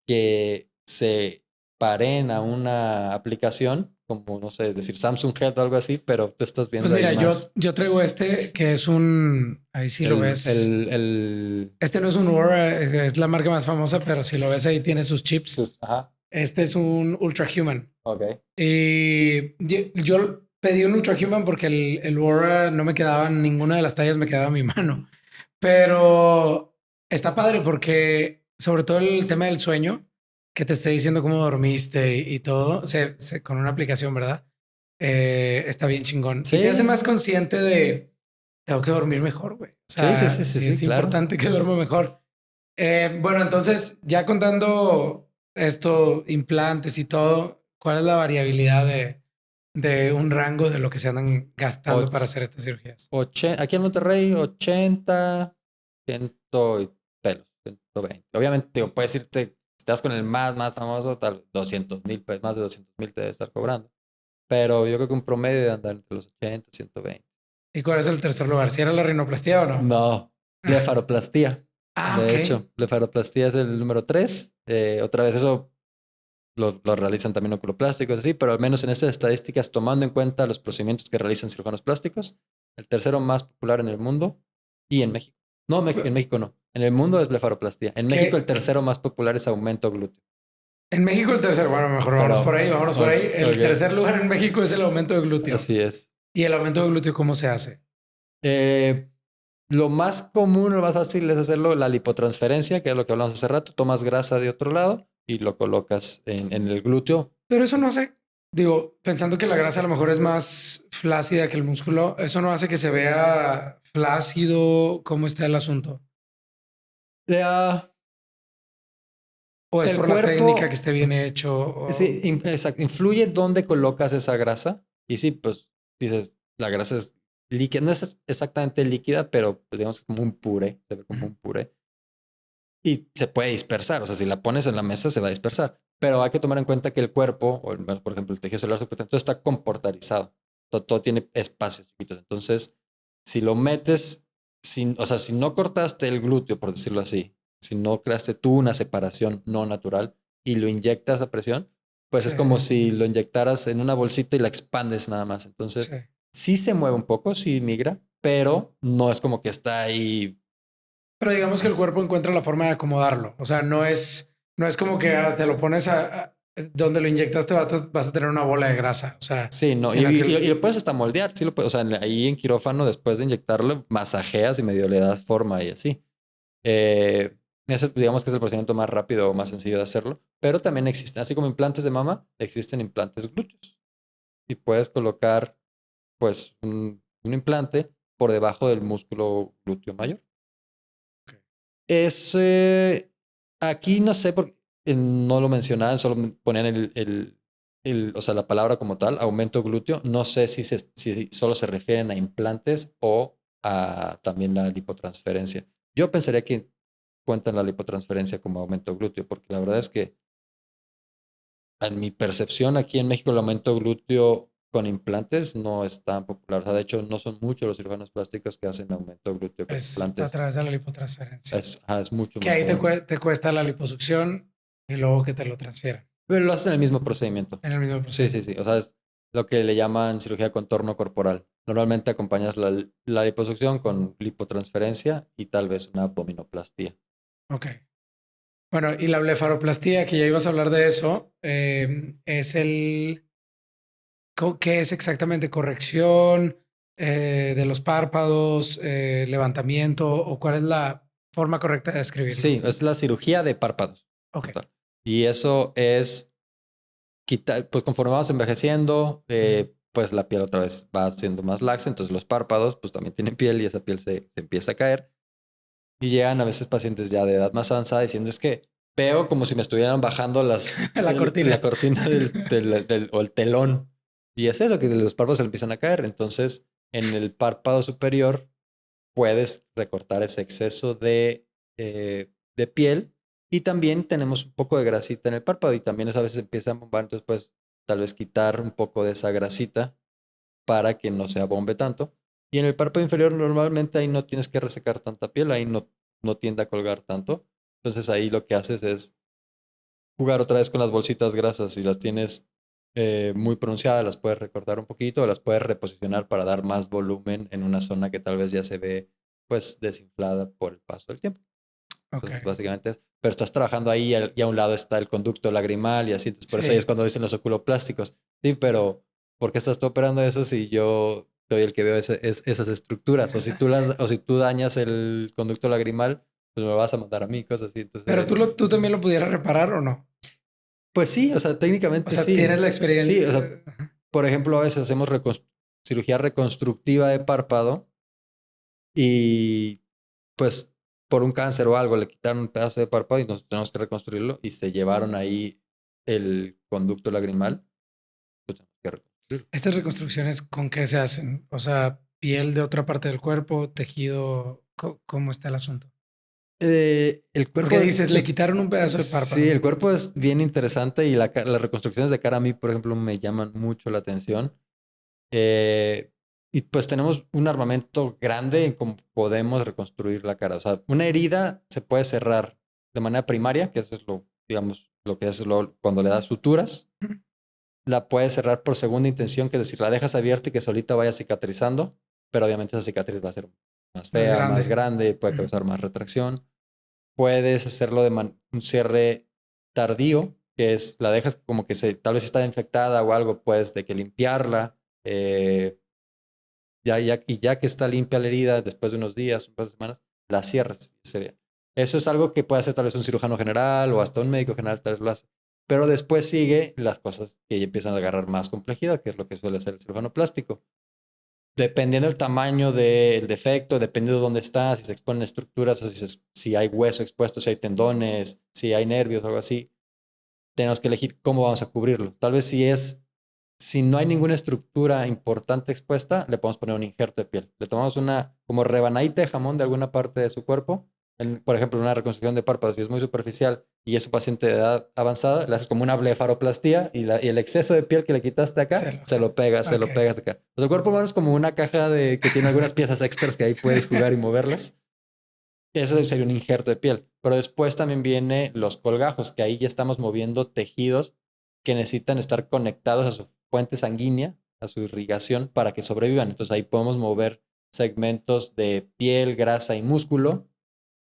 que se paren a una aplicación, como, no sé, decir Samsung Health o algo así, pero tú estás Pues viendo ahí mira, más yo traigo este que es un, ahí sí lo ves. el Este no es un Oura, es la marca más famosa, pero si lo ves ahí tiene sus chips. ajá, Este es un Ultra Human. ok. Y yo pedí un Ultra Human porque el Oura no me quedaba en ninguna de las tallas, me quedaba en mi mano. Pero está padre porque sobre todo el tema del sueño, que te esté diciendo cómo dormiste y todo, con una aplicación, ¿verdad? Está bien chingón. Y te hace Sí, más consciente de, tengo que dormir mejor, güey. O sí, sí, sí, sea, sí, sí sí, es claro. importante que duerma mejor. Bueno, entonces, ya contando esto, implantes y todo, ¿cuál es la variabilidad de un rango de lo que se andan gastando O- para hacer estas cirugías? Aquí en Monterrey, 80, 100 y pelos, 120. Obviamente, digo, puedes irte, si estás con el más famoso, tal, 200,000 pesos, más de 200,000 te debe estar cobrando. Pero yo creo que un promedio de andar entre los 80 y 120. ¿Y cuál es el tercer lugar? ¿Si era la rinoplastia o no? No, blefaroplastía. Ah, ok. De hecho, blefaroplastía es el número 3. Otra vez eso lo realizan también oculoplásticos, así, pero al menos en estas estadísticas, tomando en cuenta los procedimientos que realizan cirujanos plásticos, el tercero más popular en el mundo y en México. No, en México no. En el mundo es blefaroplastía. En México el Que tercero más popular es aumento glúteo. en México el tercer, bueno, mejor vámonos por Pero, ahí, vámonos por ahí. El ok, tercer lugar en México es el aumento de glúteo. así es. ¿Y el aumento de glúteo cómo se hace? Eh, lo más común, lo más fácil es hacerlo la lipotransferencia, que es lo que hablamos hace rato. Tomas grasa de otro lado y lo colocas en el glúteo. Pero eso no hace, digo, pensando que la grasa a lo mejor es más flácida que el músculo, eso no hace que se vea flácido. ¿Cómo está el asunto? La- ¿O es el por la técnica que cuerpo esté bien hecho? sí, exacto, influye dónde colocas esa grasa. Y sí, pues dices, la grasa es líquida, no es exactamente líquida, pero pues, digamos como un puré, se ve como un puré. Y se puede dispersar, o sea, si la pones en la mesa se va a dispersar. Pero hay que tomar en cuenta que el cuerpo, por ejemplo, el tejido celular subcutáneo, todo está comportarizado. Todo tiene espacios chiquitos. Entonces, si lo metes, sin, o sea, si no cortaste el glúteo, por decirlo así, si no creaste tú una separación no natural y lo inyectas a presión, pues Sí, es como si lo inyectaras en una bolsita y la expandes nada más. sí. Entonces, sí se mueve un poco, sí migra, pero no es como que está ahí. Pero digamos que el cuerpo encuentra la forma de acomodarlo. O sea, no es como que te lo pones donde lo inyectaste, vas a tener una bola de grasa. O sea, Sí, no, sino que y lo puedes hasta moldear, sí lo puedes, o sea, ahí en quirófano, después de inyectarlo, masajeas y medio le das forma y así. Eh, Eso digamos que es el procedimiento más rápido o más sencillo de hacerlo, pero también existen, así como implantes de mama, existen implantes glúteos y puedes colocar pues un implante por debajo del músculo glúteo mayor. Es, aquí no sé por qué no lo mencionaban, solo ponían o sea, la palabra como tal, aumento glúteo. No sé si solo se refieren a implantes o a también la lipotransferencia. Yo pensaría que cuentan la lipotransferencia como aumento glúteo, porque la verdad es que en mi percepción aquí en México el aumento glúteo con implantes no es tan popular. O sea, de hecho, no son muchos los cirujanos plásticos que hacen aumento glúteo con es a implantes. través de la lipotransferencia. Es mucho Que más ahí común. te cuesta la liposucción y luego que te lo transfieran Pero lo haces en el mismo procedimiento. en el mismo Sí, sí, procedimiento. sí. O sea, es lo que le llaman cirugía de contorno corporal. Normalmente acompañas la liposucción con lipotransferencia y tal vez una abdominoplastía. Ok. Bueno, y la blefaroplastía, que ya ibas a hablar de eso, es ¿qué es exactamente? ¿Corrección de los párpados, levantamiento o cuál es la forma correcta de describirlo? Sí, es la cirugía de párpados. Ok. Total. Y eso es quitar, pues conforme vamos envejeciendo, pues la piel otra vez va siendo más laxa, entonces los párpados pues también tienen piel y esa piel se empieza a caer. Y llegan a veces pacientes ya de edad más avanzada diciendo es que veo como si me estuvieran bajando La cortina. la cortina o el telón. Y es eso, que los párpados se le empiezan a caer. Entonces, en el párpado superior puedes recortar ese exceso de piel. Y también tenemos un poco de grasita en el párpado y también eso a veces empieza a bombar. Entonces, pues tal vez quitar un poco de esa grasita para que no se abombe tanto. Y en el párpado inferior normalmente ahí no tienes que resecar tanta piel, ahí no tiende a colgar tanto. Entonces ahí lo que haces es jugar otra vez con las bolsitas grasas. Si las tienes muy pronunciadas, las puedes recortar un poquito o las puedes reposicionar para dar más volumen en una zona que tal vez ya se ve pues desinflada por el paso del tiempo. Entonces Ok. básicamente pero estás trabajando ahí y a un lado está el conducto lagrimal y así. Entonces por eso ahí es Sí. cuando dicen los oculoplásticos. Sí, pero ¿por qué estás tú operando eso si yo soy el que veo esas estructuras? O si tú dañas el conducto lagrimal, pues me vas a mandar a mí, cosas así. Pero Entonces, tú también lo pudieras reparar o no. pues sí, o sea, O técnicamente sea, tienes sí. la Sí, experiencia. o sea, por ejemplo, a veces hacemos cirugía reconstructiva de párpado y pues por un cáncer o algo le quitaron un pedazo de párpado y nos tenemos que reconstruirlo y se llevaron ahí el conducto lagrimal, pues tenemos que reconstruirlo. Estas reconstrucciones, ¿con qué se hacen? O sea, piel de otra parte del cuerpo, tejido, ¿cómo está el asunto? El Porque cuerpo, dices, le quitaron un pedazo de sí, párpado. el cuerpo es bien interesante y las reconstrucciones de cara a mí, por ejemplo, me llaman mucho la atención. Eh, y pues tenemos un armamento grande en cómo podemos reconstruir la cara. O sea, una herida se puede cerrar de manera primaria, que eso es lo, digamos, lo que es cuando le das suturas. La puedes cerrar por segunda intención, que es decir, la dejas abierta y que solita vaya cicatrizando, pero obviamente esa cicatriz va a ser más Más fea, más grande. grande, puede Ujú. causar más retracción. Puedes hacerlo de un cierre tardío, que es la dejas como que tal vez está infectada o algo, puedes de que limpiarla. Y ya que está limpia la herida, después de unos días, un par de semanas, la cierras. Eso es algo que puede hacer tal vez un cirujano general o hasta un médico general, tal vez lo hace. Pero después sigue las cosas que ya empiezan a agarrar más complejidad, que es lo que suele hacer el cirujano plástico. Dependiendo del tamaño del defecto, dependiendo de dónde está, si se exponen estructuras, o si hay hueso expuesto, si hay tendones, si hay nervios o algo así, tenemos que elegir cómo vamos a cubrirlo. Tal vez si no hay ninguna estructura importante expuesta, le podemos poner un injerto de piel. Le tomamos una como rebanadita de jamón de alguna parte de su cuerpo. Por ejemplo, una reconstrucción de párpados, si es muy superficial y es un paciente de edad avanzada, le haces como una blefaroplastía y el exceso de piel que le quitaste acá, se Ok. lo pegas acá. Pues el cuerpo humano es como una caja que tiene algunas piezas extras que ahí puedes jugar y moverlas. Eso sería un injerto de piel. Pero después también viene los colgajos, que ahí ya estamos moviendo tejidos que necesitan estar conectados a su fuente sanguínea, a su irrigación, para que sobrevivan. Entonces ahí podemos mover segmentos de piel, grasa y músculo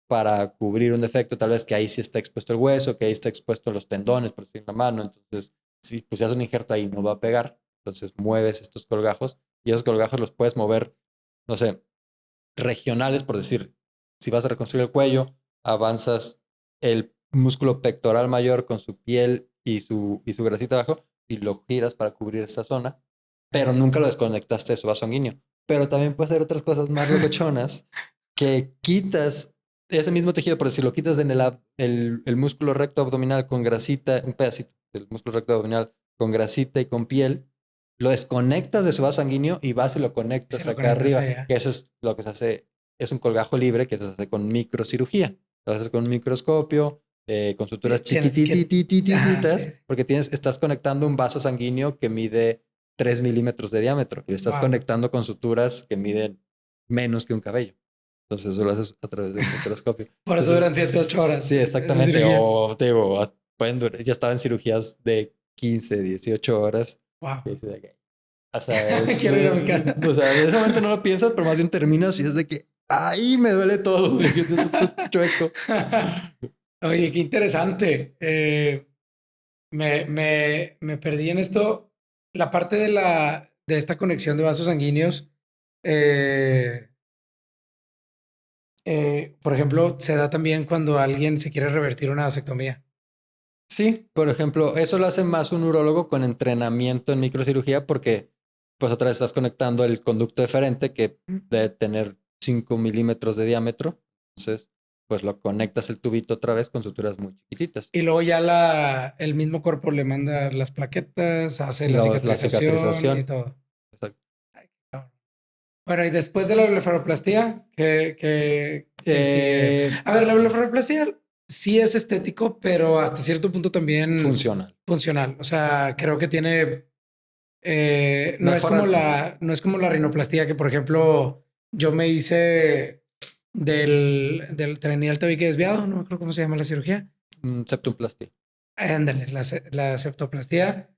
para cubrir un defecto. Tal vez que ahí sí está expuesto el hueso, que ahí está expuesto los tendones, por decir la mano. Entonces, si pusieras un injerto ahí, no va a pegar. Entonces mueves estos colgajos y esos colgajos los puedes mover, no sé, regionales, por decir, si vas a reconstruir el cuello, avanzas el músculo pectoral mayor con su piel y su grasita abajo y lo giras para cubrir esta zona, pero nunca lo desconectaste de su vaso sanguíneo. Pero también puedes hacer otras cosas más locochonas que quitas ese mismo tejido, por decir, lo quitas en el músculo recto abdominal con grasita, un pedacito del músculo recto abdominal con grasita y con piel, lo desconectas de su vaso sanguíneo y vas y lo Se conectas lo acá conectas arriba, allá. que eso es lo que se hace, es un colgajo libre que se hace con microcirugía. Lo haces con un microscopio, con suturas Tienes que. Ah, sí. chiquitititititas, porque estás conectando un vaso sanguíneo que mide 3 milímetros de diámetro y estás Wow. conectando con suturas que miden menos que un cabello. Entonces eso lo haces a través de un microscopio. Por eso Entonces, duran 7, 8 horas sí, esas exactamente. cirugías. O te digo, pueden durar. Yo estaba en cirugías de 15, 18 horas. Wow. Y dices de que, o sea, Quiero ir a mi casa. o sea, en ese momento no lo piensas, pero más bien terminas y es de que ahí me duele todo, de que estoy todo chueco. Oye, qué interesante. Me perdí en esto. La parte de esta conexión de vasos sanguíneos, eh, por ejemplo, se da también cuando alguien se quiere revertir una vasectomía. Sí, por ejemplo, eso lo hace más un urólogo con entrenamiento en microcirugía porque pues otra vez estás conectando el conducto deferente que debe tener 5 milímetros de diámetro. Entonces pues lo conectas el tubito otra vez con suturas muy chiquititas. Y luego ya el mismo cuerpo le manda las plaquetas, hace la La cicatrización y todo. Exacto. Ay, qué cabrón. Bueno, y después de la blefaroplastia, ¿qué sigue? A ver, la blefaroplastia sí es estético, pero hasta cierto punto también funcional. O sea, creo que tiene no es como la rinoplastia que, por ejemplo, yo me hice tenía el tabique desviado, no me acuerdo cómo se llama la cirugía. Septumplastia. Ándale, la septoplastia.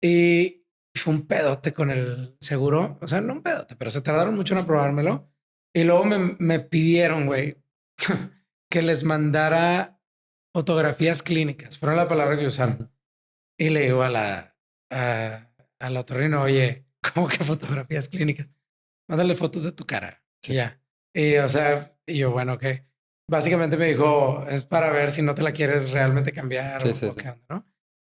Y fue un pedote con el seguro. O sea, no un pedote, pero se tardaron mucho en aprobármelo. Y luego me pidieron, güey, que les mandara fotografías clínicas. Fueron la palabra que usaron. Y le digo al otorrino, oye, ¿cómo que fotografías clínicas? Mándale fotos de tu cara. Sí. Y ya. Y o sea, y yo, bueno, que básicamente me dijo, es para ver si no te la quieres realmente cambiar sí, o sí, qué onda, ¿no?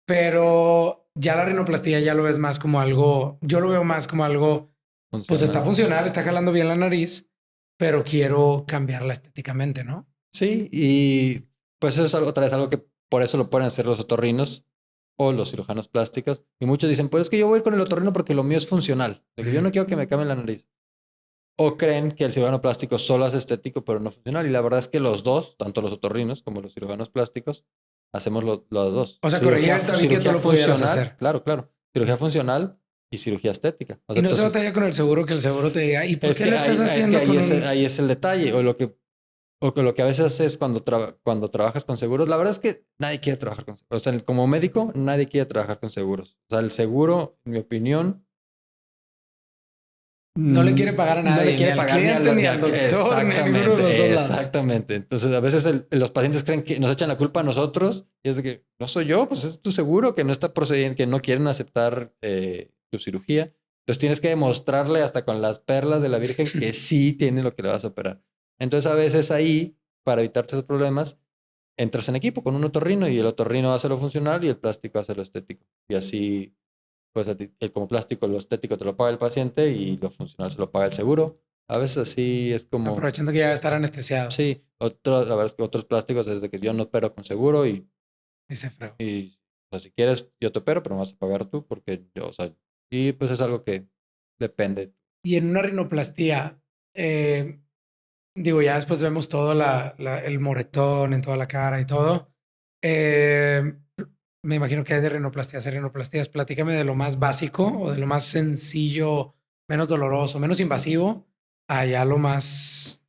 Pero ya la rinoplastia ya lo ves más como algo, yo lo veo más como algo, pues está funcional, está jalando bien la nariz, pero quiero cambiarla estéticamente, ¿no? Sí, y pues eso es otra vez algo que por eso lo pueden hacer los otorrinos o los cirujanos plásticos. Y muchos dicen, pues es que yo voy a ir con el otorrino porque lo mío es funcional. De que yo no quiero que me cambien la nariz. O creen que el cirujano plástico solo hace estético, pero no funcional. Y la verdad es que los dos, tanto los otorrinos como los cirujanos plásticos, hacemos los dos. O sea, corregir el tabique tú lo pudieras hacer. Claro, claro. Cirugía funcional y cirugía estética. O sea, y no se batalla con el seguro, que el seguro te diga, ¿y por qué lo estás haciendo? Ahí es el detalle. O lo que a veces es cuando trabajas con seguros. La verdad es que nadie quiere trabajar con seguros. O sea, como médico, nadie quiere trabajar con seguros. O sea, el seguro, en mi opinión, no le quiere pagar a nadie. No le quiere pagar ni al doctor. Exactamente. Exactamente. Entonces, a veces los pacientes creen que nos echan la culpa a nosotros y es de que no soy yo, pues es tu seguro que no está procediendo, que no quieren aceptar tu cirugía. Entonces, tienes que demostrarle hasta con las perlas de la Virgen que sí tiene lo que le vas a operar. Entonces, a veces ahí, para evitarte esos problemas, entras en equipo con un otorrino y el otorrino hace lo funcional y el plástico hace lo estético. Y así, pues como plástico, lo estético te lo paga el paciente y lo funcional se lo paga el seguro. A veces así es como... Aprovechando que ya va a estar anestesiado. Sí, la verdad es que otros plásticos es de que yo no opero con seguro y se fregó. Y o sea, si quieres, yo te opero, pero me vas a pagar tú porque yo, o sea, y pues es algo que depende. Y en una rinoplastia, digo, ya después vemos todo el moretón en toda la cara y todo. Me imagino que hay de rinoplastías a rinoplastías. Platícame de lo más básico o de lo más sencillo, menos doloroso, menos invasivo, allá lo más...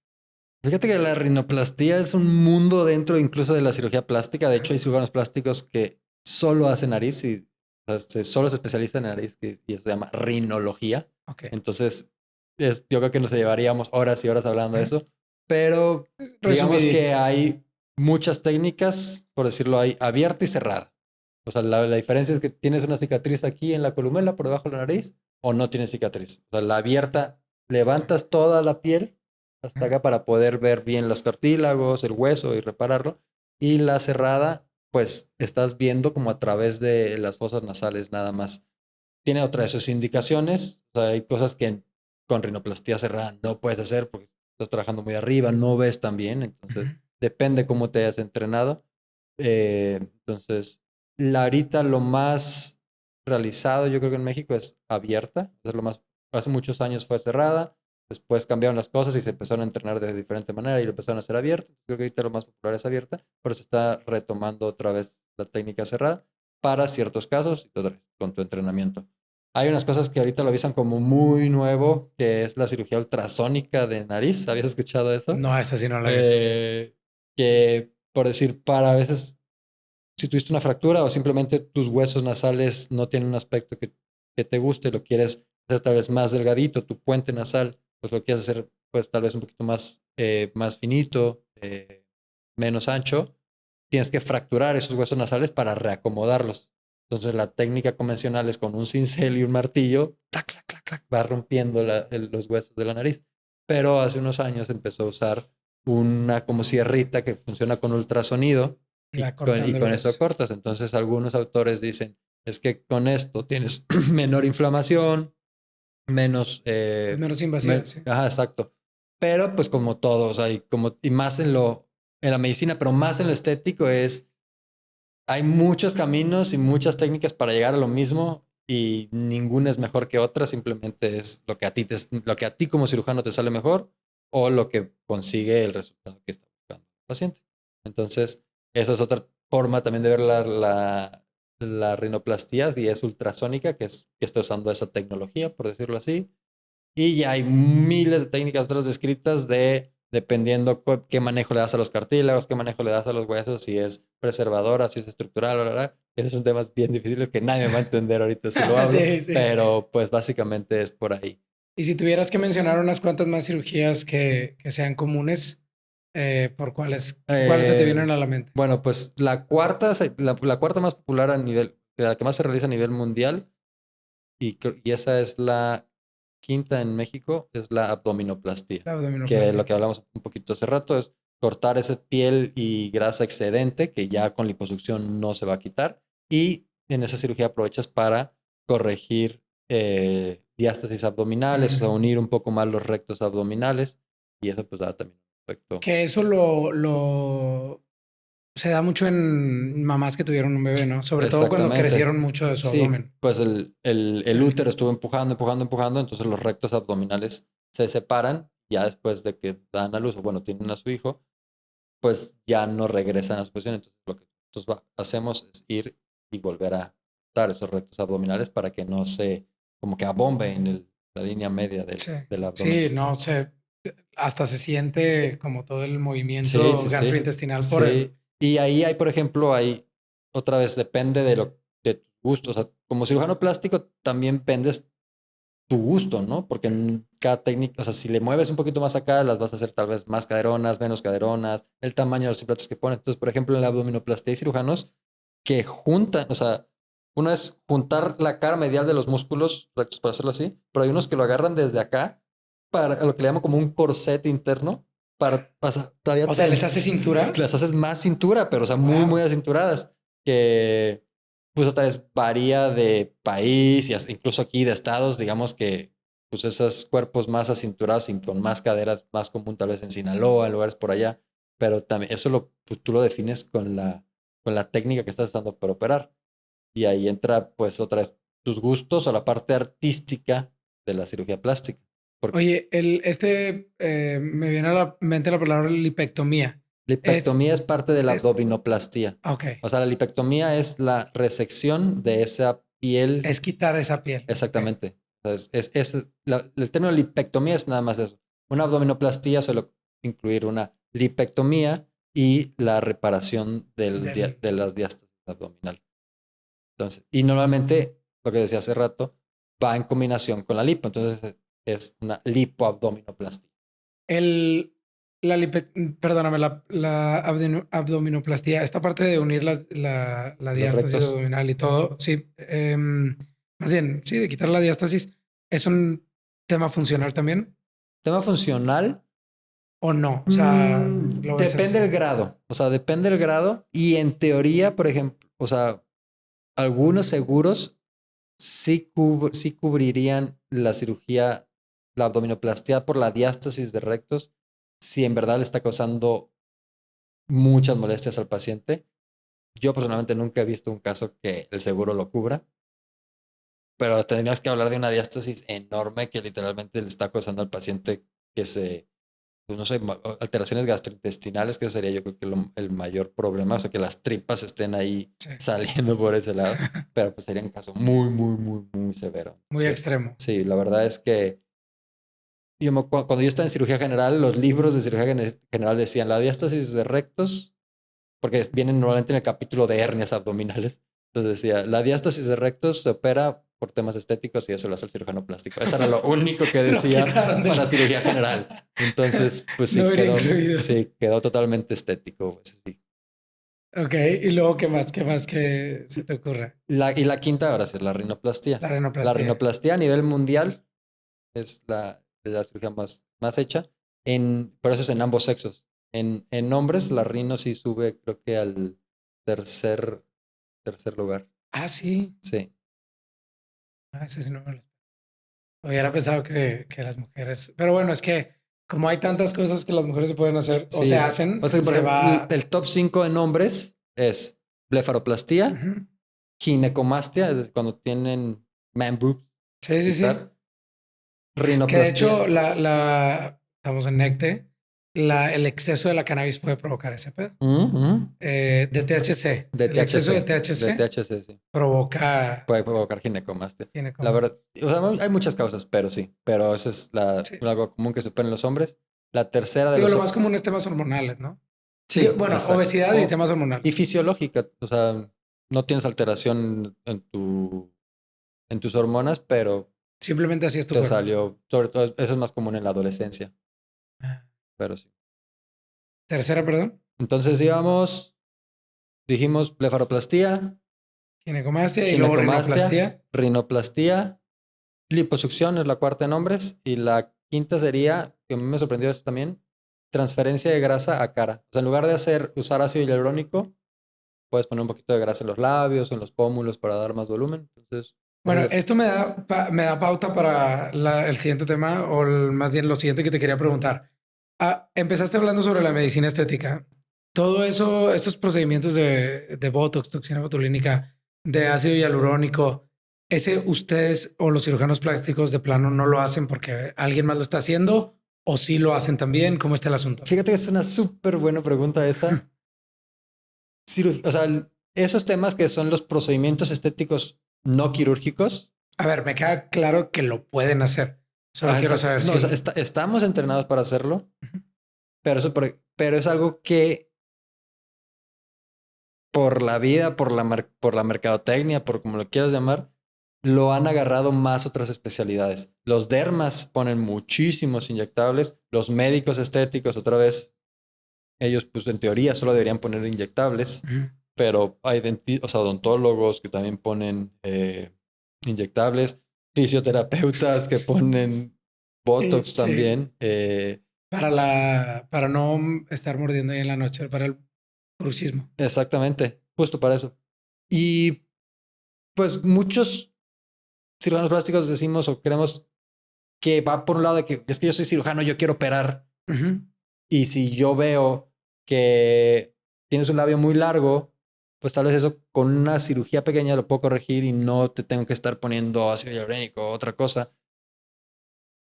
Fíjate que la rinoplastía es un mundo dentro incluso de la cirugía plástica. De hecho, hay cirujanos plásticos que solo hacen nariz y o sea, solo se especializan en nariz y eso se llama rinología. Okay. Entonces, yo creo que nos llevaríamos horas y horas hablando de eso, pero digamos que hay muchas técnicas, por decirlo ahí, abierta y cerrada. O sea, la diferencia es que tienes una cicatriz aquí en la columela por debajo de la nariz o no tienes cicatriz. O sea, la abierta, levantas toda la piel hasta acá para poder ver bien los cartílagos, el hueso y repararlo. Y la cerrada, pues estás viendo como a través de las fosas nasales nada más. Tiene otra de sus indicaciones. O sea, hay cosas que con rinoplastía cerrada no puedes hacer porque estás trabajando muy arriba, no ves tan bien. Entonces, depende cómo te hayas entrenado. Entonces, ahorita lo más realizado, yo creo que en México es abierta. Es lo más, hace muchos años fue cerrada. Después cambiaron las cosas y se empezaron a entrenar de diferente manera y lo empezaron a hacer abierto. Creo que ahorita lo más popular es abierta, pero se está retomando otra vez la técnica cerrada para ciertos casos y todo con tu entrenamiento. Hay unas cosas que ahorita lo avisan como muy nuevo, que es la cirugía ultrasónica de nariz. ¿Habías escuchado eso? No, esa sí no la había escuchado. Que, por decir, para a veces, si tuviste una fractura o simplemente tus huesos nasales no tienen un aspecto que te guste, lo quieres hacer tal vez más delgadito, tu puente nasal, pues lo quieres hacer pues tal vez un poquito más, más finito, menos ancho, tienes que fracturar esos huesos nasales para reacomodarlos. Entonces la técnica convencional es con un cincel y un martillo, clac, clac, clac, clac, va rompiendo los huesos de la nariz. Pero hace unos años empezó a usar una como sierrita que funciona con ultrasonido y con eso cortas. Entonces algunos autores dicen, es que con esto tienes menor inflamación, menos... menos invasiva, sí. Ajá, exacto. Pero pues como todo, o sea, y más en lo en la medicina, pero más en lo estético hay muchos caminos y muchas técnicas para llegar a lo mismo y ninguna es mejor que otra, simplemente es lo que a ti como cirujano te sale mejor o lo que consigue el resultado que está buscando el paciente. Entonces, eso es otra forma también de ver la rinoplastia y es ultrasónica, que está usando esa tecnología, por decirlo así. Y ya hay miles de técnicas otras descritas dependiendo qué manejo le das a los cartílagos, qué manejo le das a los huesos, si es preservadora, si es estructural, bla, bla, bla. Esos son temas bien difíciles que nadie me va a entender ahorita si lo hablo, Sí, sí. pero pues básicamente es por ahí. Y si tuvieras que mencionar unas cuantas más cirugías que sean comunes, ¿cuáles se te Eh, vienen a la mente? bueno, pues la cuarta más popular a nivel, la que más se realiza a nivel mundial, y esa es la quinta en México, es la abdominoplastia, La que lo abdominoplastia. que hablamos un poquito hace rato es cortar esa piel y grasa excedente que ya con liposucción no se va a quitar. Y en esa cirugía aprovechas para corregir diástasis abdominales, o sea, Mm. unir un poco más los rectos abdominales. Y eso pues da también un efecto. Que eso lo se da mucho en mamás que tuvieron un bebé, ¿no? Sobre todo cuando Exactamente. crecieron mucho de su Sí, abdomen. pues el útero estuvo empujando, empujando, empujando, entonces los rectos abdominales se separan ya después de que dan a luz, o bueno, tienen a su hijo, pues ya no regresan a su posición. Entonces lo que nosotros hacemos es ir y volver a dar esos rectos abdominales para que no se, como que abombe en la línea media Sí. del abdomen. Sí, no sé. Hasta se siente como todo el Sí, movimiento sí, sí. gastrointestinal por el. Sí. Y ahí hay, por ejemplo, otra vez depende de tu gusto. O sea, como cirujano plástico también vendes tu gusto, ¿no? Porque en cada técnica, o sea, si le mueves un poquito más acá, las vas a hacer tal vez más caderonas, menos caderonas, el tamaño de los implantes que ponen. Entonces, por ejemplo, en la abdominoplastia hay cirujanos que juntan, o sea, uno es juntar la cara medial de los músculos rectos para hacerlo así, pero hay unos que lo agarran desde acá para lo que le llamo como un corset interno para, o sea, todavía O sea, ¿les hace cintura? las haces más cintura, pero o sea, muy, muy Wow. acinturadas, que pues otra vez varía de país y incluso aquí de estados, digamos que pues esos cuerpos más acinturados y con más caderas, más común tal vez en Sinaloa, en lugares por allá, pero también eso pues, tú lo defines con la técnica que estás usando para operar. Y ahí entra pues otra vez tus gustos o la parte artística de la cirugía plástica. Porque Oye, me viene a la mente la palabra lipectomía. la Es, lipectomía es parte de la es, abdominoplastia. ok, O sea, la lipectomía es la resección de esa piel. es quitar esa piel. Ok. Exactamente. Entonces, el término lipectomía es nada más eso. Una abdominoplastía suele incluir una lipectomía y la reparación Del, de las diástasis abdominal. Entonces, y normalmente, lo que decía hace rato, va en combinación con la lipo. Entonces, es una lipoabdominoplastia. el, perdóname, abdominoplastía, esta parte de unir la Los diástasis rectos. abdominal y todo, sí. Más bien, sí, de quitar la diástasis, ¿es un tema funcional también Tema funcional. o no? O sea, lo ves Depende del así. grado, o sea, depende del grado y en teoría, por ejemplo, o sea, algunos seguros sí cubrirían la cirugía, la abdominoplastia por la diástasis de rectos, si en verdad le está causando muchas molestias al paciente. Yo personalmente nunca he visto un caso que el seguro lo cubra, pero tendríamos que hablar de una diástasis enorme que literalmente le está causando al paciente que pues no sé, alteraciones gastrointestinales, que sería yo creo que el mayor problema, o sea, que las tripas estén ahí Sí, saliendo por ese lado, pero pues sería un caso muy, muy, muy, muy severo. muy Entonces, extremo. sí, la verdad es que cuando yo estaba en cirugía general, los libros de cirugía general decían la diástasis de rectos, porque vienen normalmente en el capítulo de hernias abdominales. Entonces decía, la diástasis de rectos se opera por temas estéticos y eso lo hace el cirujano plástico. Eso era lo único que Lo decía quitaron para del. cirugía general. Entonces, pues No venía incluido. sí, quedó totalmente estético. Pues, sí. Ok, y luego, ¿qué más que se te ocurre? Y la quinta ahora sí es la rinoplastia. La La rinoplastia. rinoplastia a nivel mundial es la cirugía más hecha. Por eso es en ambos sexos. En hombres, la rino sí sube, creo que al tercer, tercer lugar. Ah, sí. Sí. Ah, ese sí no me lo. Hubiera pensado que las mujeres. Pero bueno, es que como hay tantas cosas que las mujeres se pueden hacer o Sí. se hacen, O sea, por se ejemplo, va. el top 5 en hombres es blefaroplastía, Ujú. ginecomastia, es decir, cuando tienen man boobs, Sí, sí, sí. quitar, Que de hecho, rinoplastía. estamos en NECTE, el exceso de la cannabis puede provocar ese pedo. Ujú. De THC. De El exceso de THC. De THC THC, sí. provoca Puede provocar ginecomastia. La ginecomastia. verdad, o sea, hay muchas causas, pero sí. Pero esa es Sí. algo común que superen los hombres. La tercera de Digo, los... lo más común es temas hormonales, ¿no? Sí, Bueno, exacto. obesidad y temas hormonales. Y fisiológica, o sea, no tienes alteración en tus hormonas, pero Simplemente así es tu te cuerpo. salió, sobre todo, eso es más común en la adolescencia, Ah. pero sí. Tercera, perdón. Entonces, dijimos blefaroplastía, Ginecomastia y luego ginecomastia, rinoplastía. rinoplastía, liposucción es la cuarta en hombres y la quinta sería, que a mí me sorprendió eso también, transferencia de grasa a cara. O sea, en lugar de usar ácido hialurónico, puedes poner un poquito de grasa en los labios o en los pómulos para dar más volumen. Entonces, ese Bueno, es el... esto me da pauta para el siguiente tema o más bien lo siguiente que te quería preguntar. Empezaste hablando sobre la medicina estética. Todo eso, estos procedimientos de Botox, toxina botulínica, de ácido hialurónico, ese ustedes o los cirujanos plásticos de plano no lo hacen porque alguien más lo está haciendo o sí lo hacen también. ¿Cómo está el asunto? Fíjate que es una súper buena pregunta esa. O sea, esos temas que son los procedimientos estéticos no quirúrgicos. A ver, me queda claro que lo pueden hacer. Solo quiero Exacto. saber No, si... o sea, estamos entrenados para hacerlo, pero pero es algo que por la vida, por la mercadotecnia, por como lo quieras llamar, lo han agarrado más otras especialidades. Los dermas ponen muchísimos inyectables, los médicos estéticos otra vez, ellos pues en teoría solo deberían poner inyectables, Ujú. pero hay o sea, odontólogos que también ponen inyectables, fisioterapeutas que ponen Botox Sí. también. Para no estar mordiendo ahí en la noche, para el bruxismo. Exactamente, justo para eso. Y pues muchos cirujanos plásticos decimos o creemos que va por un lado de que es que yo soy cirujano, yo quiero operar. Ujú. Y si yo veo que tienes un labio muy largo, pues tal vez eso con una cirugía pequeña lo puedo corregir y no te tengo que estar poniendo ácido hialurónico o otra cosa.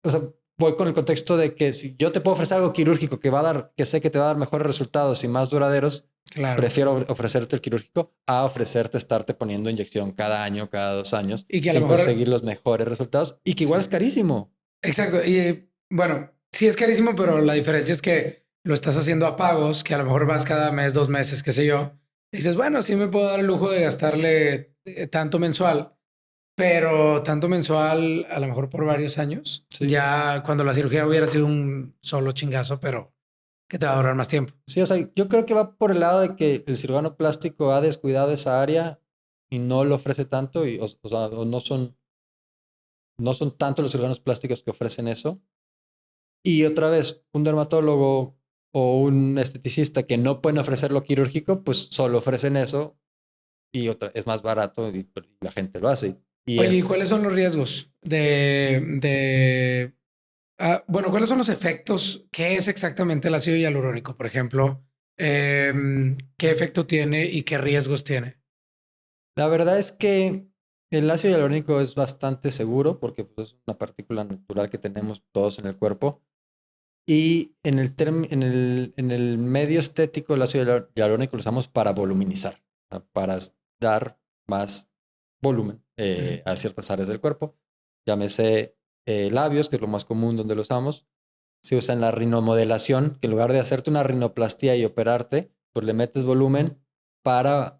O sea, voy con el contexto de que si yo te puedo ofrecer algo quirúrgico que va a dar, que sé que te va a dar mejores resultados y más duraderos, Claro. prefiero ofrecerte el quirúrgico a ofrecerte estarte poniendo inyección cada año, cada 2 años, Y que a lo sin mejor, conseguir los mejores resultados y que igual sí. es carísimo. Exacto. Y bueno, sí es carísimo, pero la diferencia es que lo estás haciendo a pagos, que a lo mejor vas cada mes, 2 meses, qué sé yo. Y dices, bueno, sí me puedo dar el lujo de gastarle tanto mensual, pero tanto mensual a lo mejor por varios años. Sí. Ya cuando la cirugía hubiera sido un solo chingazo, pero que te va a durar más tiempo. Sí, o sea, yo creo que va por el lado de que el cirujano plástico ha descuidado esa área y no lo ofrece tanto, o sea, o no son tanto los cirujanos plásticos que ofrecen eso. Y otra vez, un dermatólogo o un esteticista que no pueden ofrecer lo quirúrgico, pues solo ofrecen eso y es más barato y la gente lo hace. Y Oye, ¿y es, cuáles son los riesgos bueno, cuáles son los efectos? ¿Qué es exactamente el ácido hialurónico, por ejemplo? ¿Qué efecto tiene y qué riesgos tiene? la verdad es que el ácido hialurónico es bastante seguro porque pues, es una partícula natural que tenemos todos en el cuerpo. Y en el medio estético, el ácido hialurónico lo usamos para voluminizar, o sea, para dar más volumen Ujú. a ciertas áreas del cuerpo. Llámese labios, que es lo más común donde lo usamos. Se usa en la rinomodelación, que en lugar de hacerte una rinoplastía y operarte, pues le metes volumen para...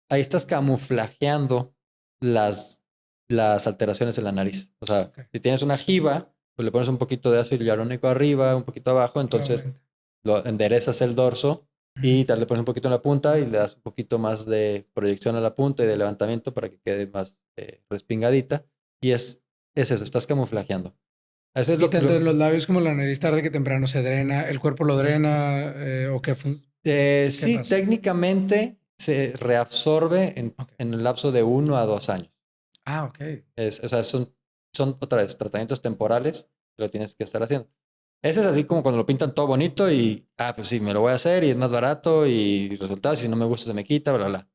Ahí estás camuflajeando las, las alteraciones en la nariz. O sea, Ok, si tienes una jiba, pues le pones un poquito de ácido hialurónico arriba, un poquito abajo, lo entonces aguanta. lo enderezas el dorso Ujú. y tal le pones un poquito en la punta y le das un poquito más de proyección a la punta y de levantamiento para que quede más respingadita. Y es eso, estás camuflajeando. Eso es Y tanto en los labios como la nariz tarde que temprano se drena, el cuerpo lo drena o qué sí, pasa. técnicamente se reabsorbe Ok. en el lapso de 1 a 2 años. Ah, ok. O sea, son otra vez tratamientos temporales que lo tienes que estar haciendo. Ese es así como cuando lo pintan todo bonito y, pues sí, me lo voy a hacer y es más barato y resultados, si no me gusta se me quita, bla, bla.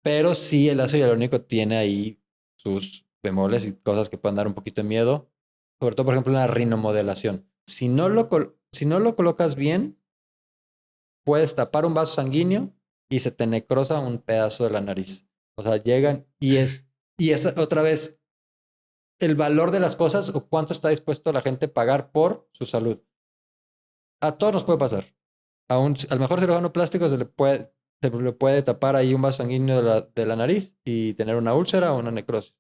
Pero sí, el ácido hialurónico tiene ahí sus bemoles y cosas que pueden dar un poquito de miedo, sobre todo, por ejemplo, en la rinomodelación. Si no lo colocas bien, puedes tapar un vaso sanguíneo y se te necrosa un pedazo de la nariz. O sea, llegan y es otra vez el valor de las cosas o cuánto está dispuesto la gente a pagar por su salud. A todos nos puede pasar. Al mejor cirujano plástico se le puede tapar ahí un vaso sanguíneo de la nariz y tener una úlcera o una necrosis.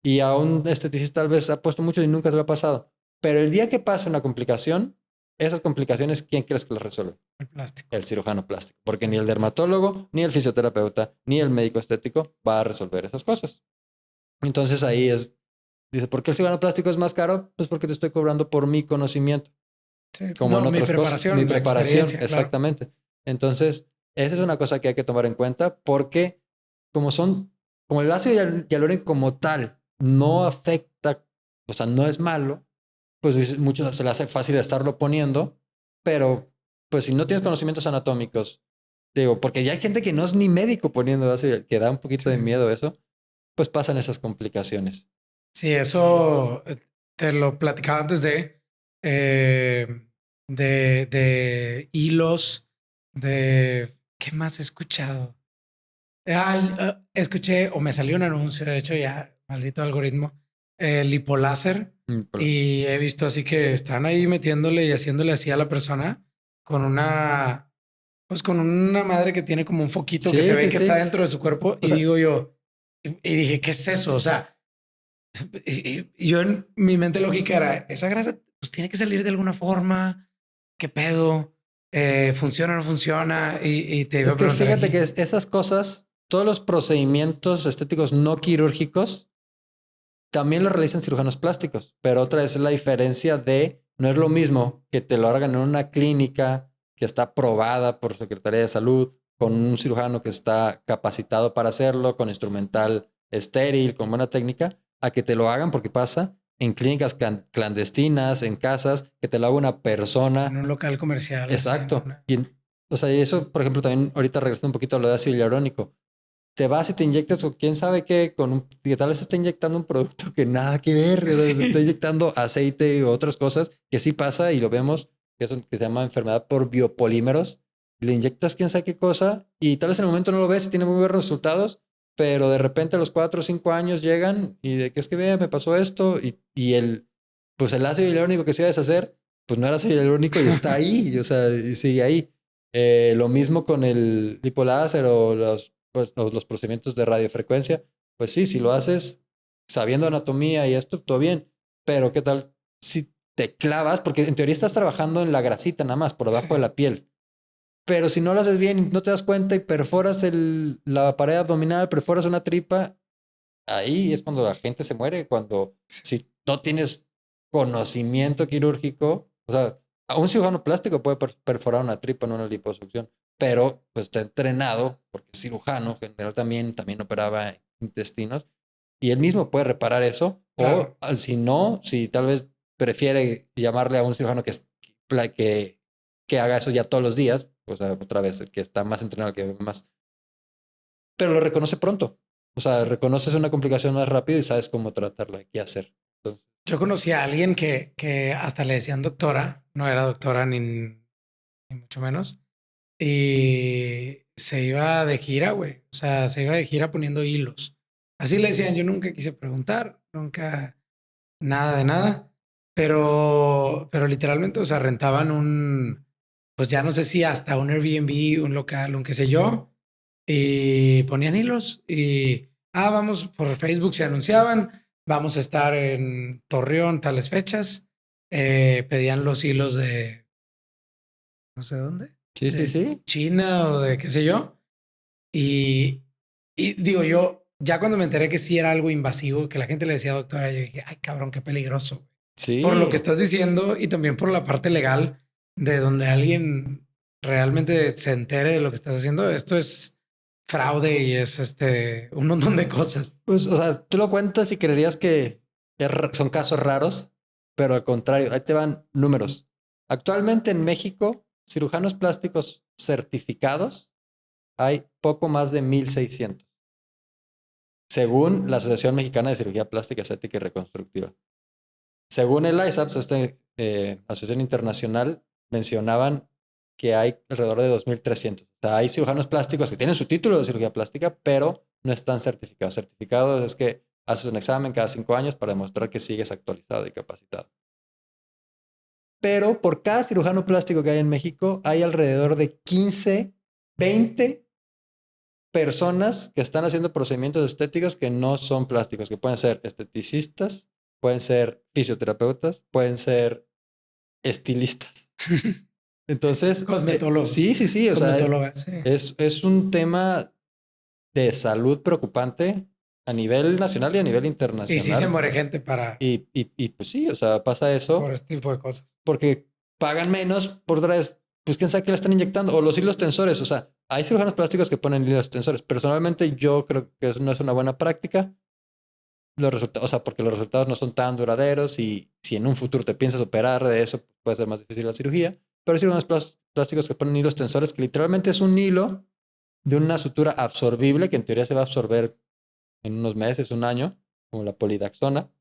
Y a un esteticista tal vez ha puesto mucho y nunca se lo ha pasado. Pero el día que pase una complicación, esas complicaciones, ¿quién crees que las resuelve? El plástico. El cirujano plástico. Porque ni el dermatólogo, ni el fisioterapeuta, ni el médico estético va a resolver esas cosas. Entonces ahí dice, ¿por qué el cirujano plástico es más caro? Pues porque te estoy cobrando por mi conocimiento. Sí. Como en otras cosas. Mi preparación, exactamente. Claro. Entonces, esa es una cosa que hay que tomar en cuenta porque como el ácido hialurónico como tal no afecta, o sea, no es malo, pues mucho se le hace fácil estarlo poniendo, pero pues si no tienes conocimientos anatómicos, digo, porque ya hay gente que no es ni médico poniendo ácido, que da un poquito de miedo eso, pues pasan esas complicaciones. Sí, eso te lo platicaba antes de hilos, ¿qué más he escuchado? Escuché o me salió un anuncio, de hecho ya, maldito algoritmo, lipoláser, y he visto así que están ahí metiéndole y haciéndole así a la persona con pues con una madre que tiene como un foquito que se ve que está dentro de su cuerpo. Y digo yo, y dije, ¿qué es eso? O sea, y yo en mi mente lógica era, esa grasa pues tiene que salir de alguna forma. ¿Qué pedo? ¿Funciona o no funciona? Y te iba a preguntar. Fíjate que esas cosas, todos los procedimientos estéticos no quirúrgicos, también lo realizan cirujanos plásticos, pero otra vez es la diferencia no es lo mismo que te lo hagan en una clínica que está aprobada por Secretaría de Salud, con un cirujano que está capacitado para hacerlo, con instrumental estéril, con buena técnica, a que te lo hagan porque pasa en clínicas clandestinas, en casas, que te lo haga una persona. En un local comercial. Exacto. O sea, eso, por ejemplo, también ahorita regresando un poquito a lo de ácido hialurónico. Te vas y te inyectas o quién sabe qué, que tal vez está inyectando un producto que nada que ver, sí. Está inyectando aceite u otras cosas, que sí pasa y lo vemos, que se llama enfermedad por biopolímeros. Le inyectas quién sabe qué cosa y tal vez en el momento no lo ves y tiene muy buenos resultados, pero de repente a los 4 o 5 años llegan y de que es que vea, me pasó esto y el ácido hialurónico que se iba a deshacer, pues no era ácido hialurónico y está ahí, o sea, y sigue ahí. Lo mismo con el lipoláser o los procedimientos de radiofrecuencia, pues sí, si lo haces sabiendo anatomía y esto, todo bien, pero ¿qué tal si te clavas? Porque en teoría estás trabajando en la grasita nada más, por debajo de la piel. Pero si no lo haces bien y no te das cuenta y perforas la pared abdominal, perforas una tripa, ahí es cuando la gente se muere, si no tienes conocimiento quirúrgico, o sea, a un cirujano plástico puede perforar una tripa en una liposucción, pero pues está entrenado, porque es cirujano, en general también operaba intestinos, y él mismo puede reparar eso, claro. O si tal vez prefiere llamarle a un cirujano que haga eso ya todos los días, o sea, otra vez, el que está más entrenado, que más, pero lo reconoce pronto. O sea, reconoces una complicación más rápido y sabes cómo tratarla, qué hacer. Entonces, yo conocí a alguien que hasta le decían doctora, no era doctora ni mucho menos, y se iba de gira, güey. O sea, se iba de gira poniendo hilos. Así le decían, yo nunca quise preguntar, nunca nada de nada, pero literalmente, o sea, rentaban pues ya no sé si hasta un Airbnb, un local, un qué sé yo, y ponían hilos y, vamos por Facebook, se anunciaban, vamos a estar en Torreón tales fechas, pedían los hilos de no sé dónde. Sí. China o de qué sé yo. Y digo yo, ya cuando me enteré que sí era algo invasivo, que la gente le decía doctora, yo dije, ay cabrón, qué peligroso. Sí. Por lo que estás diciendo y también por la parte legal de donde alguien realmente se entere de lo que estás haciendo. Esto es fraude y es un montón de cosas. Pues, o sea, tú lo cuentas y creerías que son casos raros, pero al contrario, ahí te van números. Actualmente en México, cirujanos plásticos certificados hay poco más de 1,600, según la Asociación Mexicana de Cirugía Plástica, Estética y Reconstructiva. Según el ISAPS, asociación internacional, mencionaban que hay alrededor de 2,300. O sea, hay cirujanos plásticos que tienen su título de cirugía plástica, pero no están certificados. Certificados es que haces un examen cada 5 años para demostrar que sigues actualizado y capacitado. Pero por cada cirujano plástico que hay en México, hay alrededor de 15, 20 personas que están haciendo procedimientos estéticos que no son plásticos, que pueden ser esteticistas, pueden ser fisioterapeutas, pueden ser estilistas. Entonces, Cosmetólogos. sí. O sea, Sí. es un tema de salud preocupante a nivel nacional y a nivel internacional. Y sí se muere gente para... Y pues sí, o sea, pasa eso. Por este tipo de cosas. Porque pagan menos por otra vez. Pues quién sabe qué le están inyectando. O los hilos tensores. O sea, hay cirujanos plásticos que ponen hilos tensores. Personalmente, yo creo que eso no es una buena práctica. Los resultados, o sea, porque los resultados no son tan duraderos y si en un futuro te piensas operar de eso, puede ser más difícil la cirugía. Pero hay cirujanos plásticos que ponen hilos tensores, que literalmente es un hilo de una sutura absorbible que en teoría se va a absorber en unos meses, un año, como la polidaxona,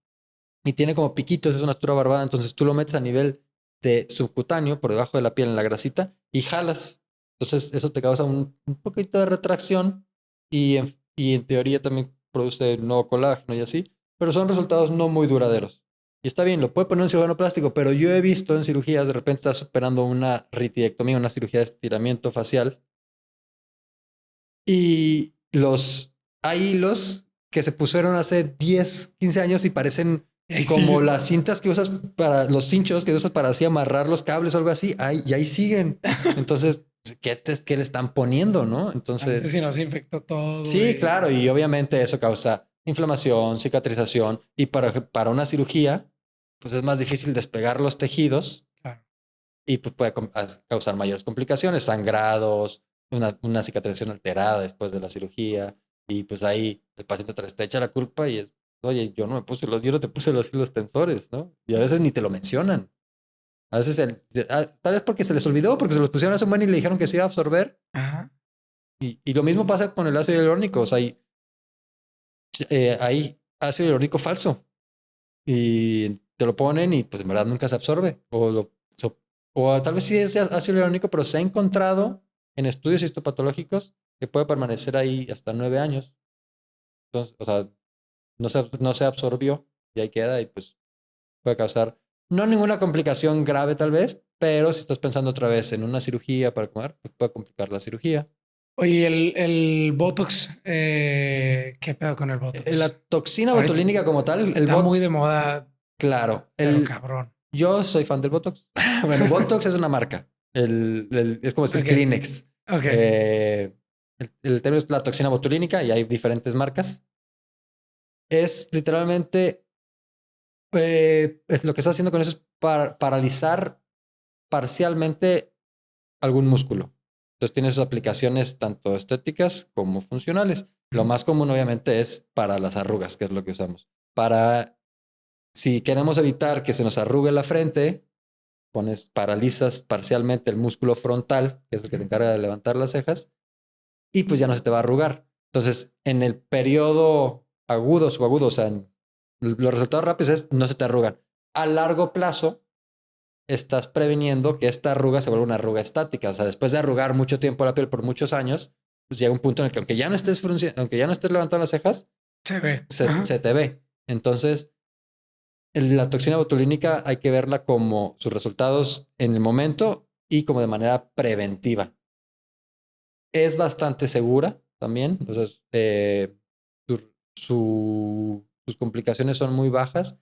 y tiene como piquitos, es una sutura barbada, entonces tú lo metes a nivel de subcutáneo, por debajo de la piel, en la grasita, y jalas. Entonces eso te causa un poquito de retracción y en teoría también produce nuevo colágeno y así, pero son resultados no muy duraderos. Y está bien, lo puede poner un cirujano plástico, pero yo he visto en cirugías, de repente estás operando una ritidectomía, una cirugía de estiramiento facial, y hay hilos que se pusieron hace 10, 15 años y parecen como las cintas que usas para los cinchos que usas para así amarrar los cables o algo así. Y ahí siguen. Entonces, ¿qué le están poniendo? ¿No? Entonces, antes si no se infectó todo. Sí, claro. Y obviamente eso causa inflamación, cicatrización. Y para una cirugía, pues es más difícil despegar los tejidos. Claro. Y pues puede causar mayores complicaciones, sangrados, una cicatrización alterada después de la cirugía. Y pues ahí el paciente otra vez te echa la culpa y es, oye, yo no te puse los hilos tensores, ¿no? Y a veces ni te lo mencionan. A veces tal vez porque se les olvidó, porque se los pusieron hace un buen y le dijeron que se iba a absorber. Ajá. Y lo mismo pasa con el ácido hialurónico. O sea, hay ácido hialurónico falso y te lo ponen y pues en verdad nunca se absorbe. O tal vez sí es ácido hialurónico, pero se ha encontrado en estudios histopatológicos que puede permanecer ahí hasta 9 años. Entonces, o sea, no se absorbió y ahí queda y pues puede causar no ninguna complicación grave tal vez, pero si estás pensando otra vez en una cirugía para comer, pues puede complicar la cirugía. Oye, el Botox, ¿qué pedo con el Botox? La toxina Ahorita botulínica como tal, está muy de moda, claro, pero cabrón. yo soy fan del Botox. Bueno, Botox es una marca. Es como decir Kleenex. Ok. El término es la toxina botulínica y hay diferentes marcas. Es literalmente lo que está haciendo con eso es paralizar parcialmente algún músculo. Entonces tiene sus aplicaciones tanto estéticas como funcionales. Lo más común obviamente es para las arrugas, que es lo que usamos. Si queremos evitar que se nos arrugue la frente, paralizas parcialmente el músculo frontal, que es el que se encarga de levantar las cejas, y pues ya no se te va a arrugar. Entonces, en el periodo agudo, subagudo, o sea, los resultados rápidos es no se te arrugan. A largo plazo, estás previniendo que esta arruga se vuelva una arruga estática. O sea, después de arrugar mucho tiempo la piel por muchos años, pues llega un punto en el que aunque ya no estés levantando las cejas, se ve. Se te ve. Entonces, la toxina botulínica hay que verla como sus resultados en el momento y como de manera preventiva. Es bastante segura también. Entonces, sus complicaciones son muy bajas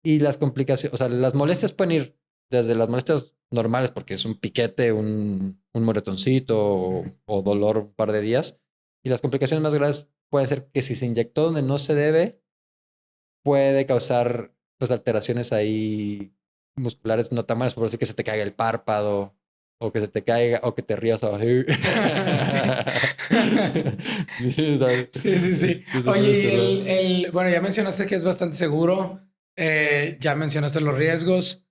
y las complicaciones, o sea, las molestias pueden ir desde las molestias normales, porque es un piquete, un moretoncito o dolor un par de días. Y las complicaciones más graves pueden ser que si se inyectó donde no se debe, puede causar pues alteraciones ahí musculares no tan buenas, por decir que se te caiga el párpado o que se te caiga o que te rías así. Sí. Oye, bueno, ya mencionaste que es bastante seguro. Ya mencionaste los riesgos.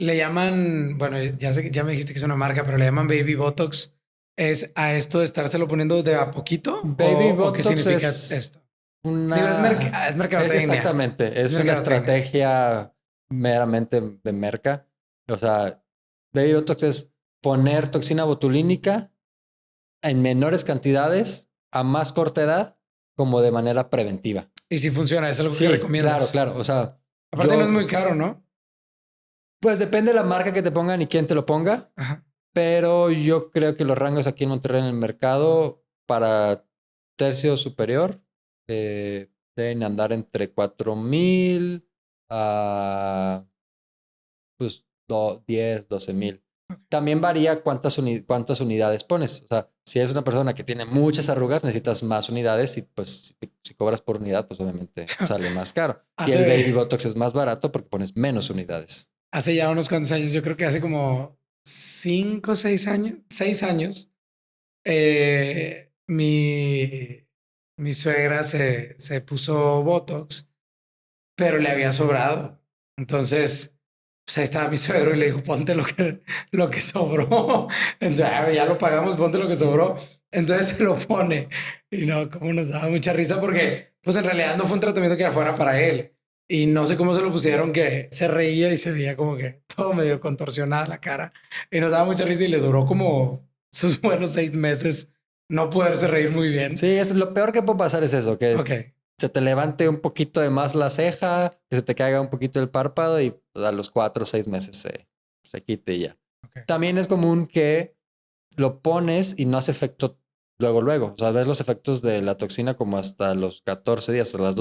le llaman, bueno, ya sé que ya me dijiste que es una marca, pero le llaman Baby Botox. ¿Es a esto de estárselo poniendo de a poquito Baby o qué Botox significa es esto? Digo, es es mercadotecnia. exactamente, Es es una mercadotecnia. estrategia meramente de merca. O sea, Baby Botox es poner toxina botulínica en menores cantidades a más corta edad como de manera preventiva. Y si funciona, es algo que Sí, claro, recomiendas. claro. O sea, Aparte no es muy yo, caro, ¿no? pues depende de la marca que te pongan y quién te lo ponga, Ajá. pero yo creo que los rangos aquí en Monterrey en el mercado para tercio superior deben andar entre 4,000 a pues 10, 12,000. También varía cuántas unidades pones. O sea, si eres una persona que tiene muchas arrugas, necesitas más unidades y pues si cobras por unidad, pues obviamente sale más caro. Y el Baby Hace, Botox es más barato porque pones menos unidades. hace ya unos cuantos años, yo creo que hace como 5 o 6 años, 6 años, mi suegra se puso Botox, pero le había sobrado. Entonces, pues ahí estaba mi suegro y le dijo, ponte lo que sobró. Entonces, ya lo pagamos, ponte lo que sobró. Entonces se lo pone. Y no, como nos daba mucha risa porque, pues en realidad no fue un tratamiento que fuera para él. Y no sé cómo se lo pusieron, que se reía y se veía como que todo medio contorsionada la cara. Y nos daba mucha risa y le duró como sus buenos 6 meses no poderse reír muy bien. Sí, es lo peor que puede pasar es eso, que Ok. se te levante un poquito de más la ceja, que se te caiga un poquito el párpado y pues, a los 4 o 6 meses se quite y ya. Ok. También es común que lo pones y no hace efecto luego. O sea, ves los efectos de la toxina como hasta los 14 días, hasta las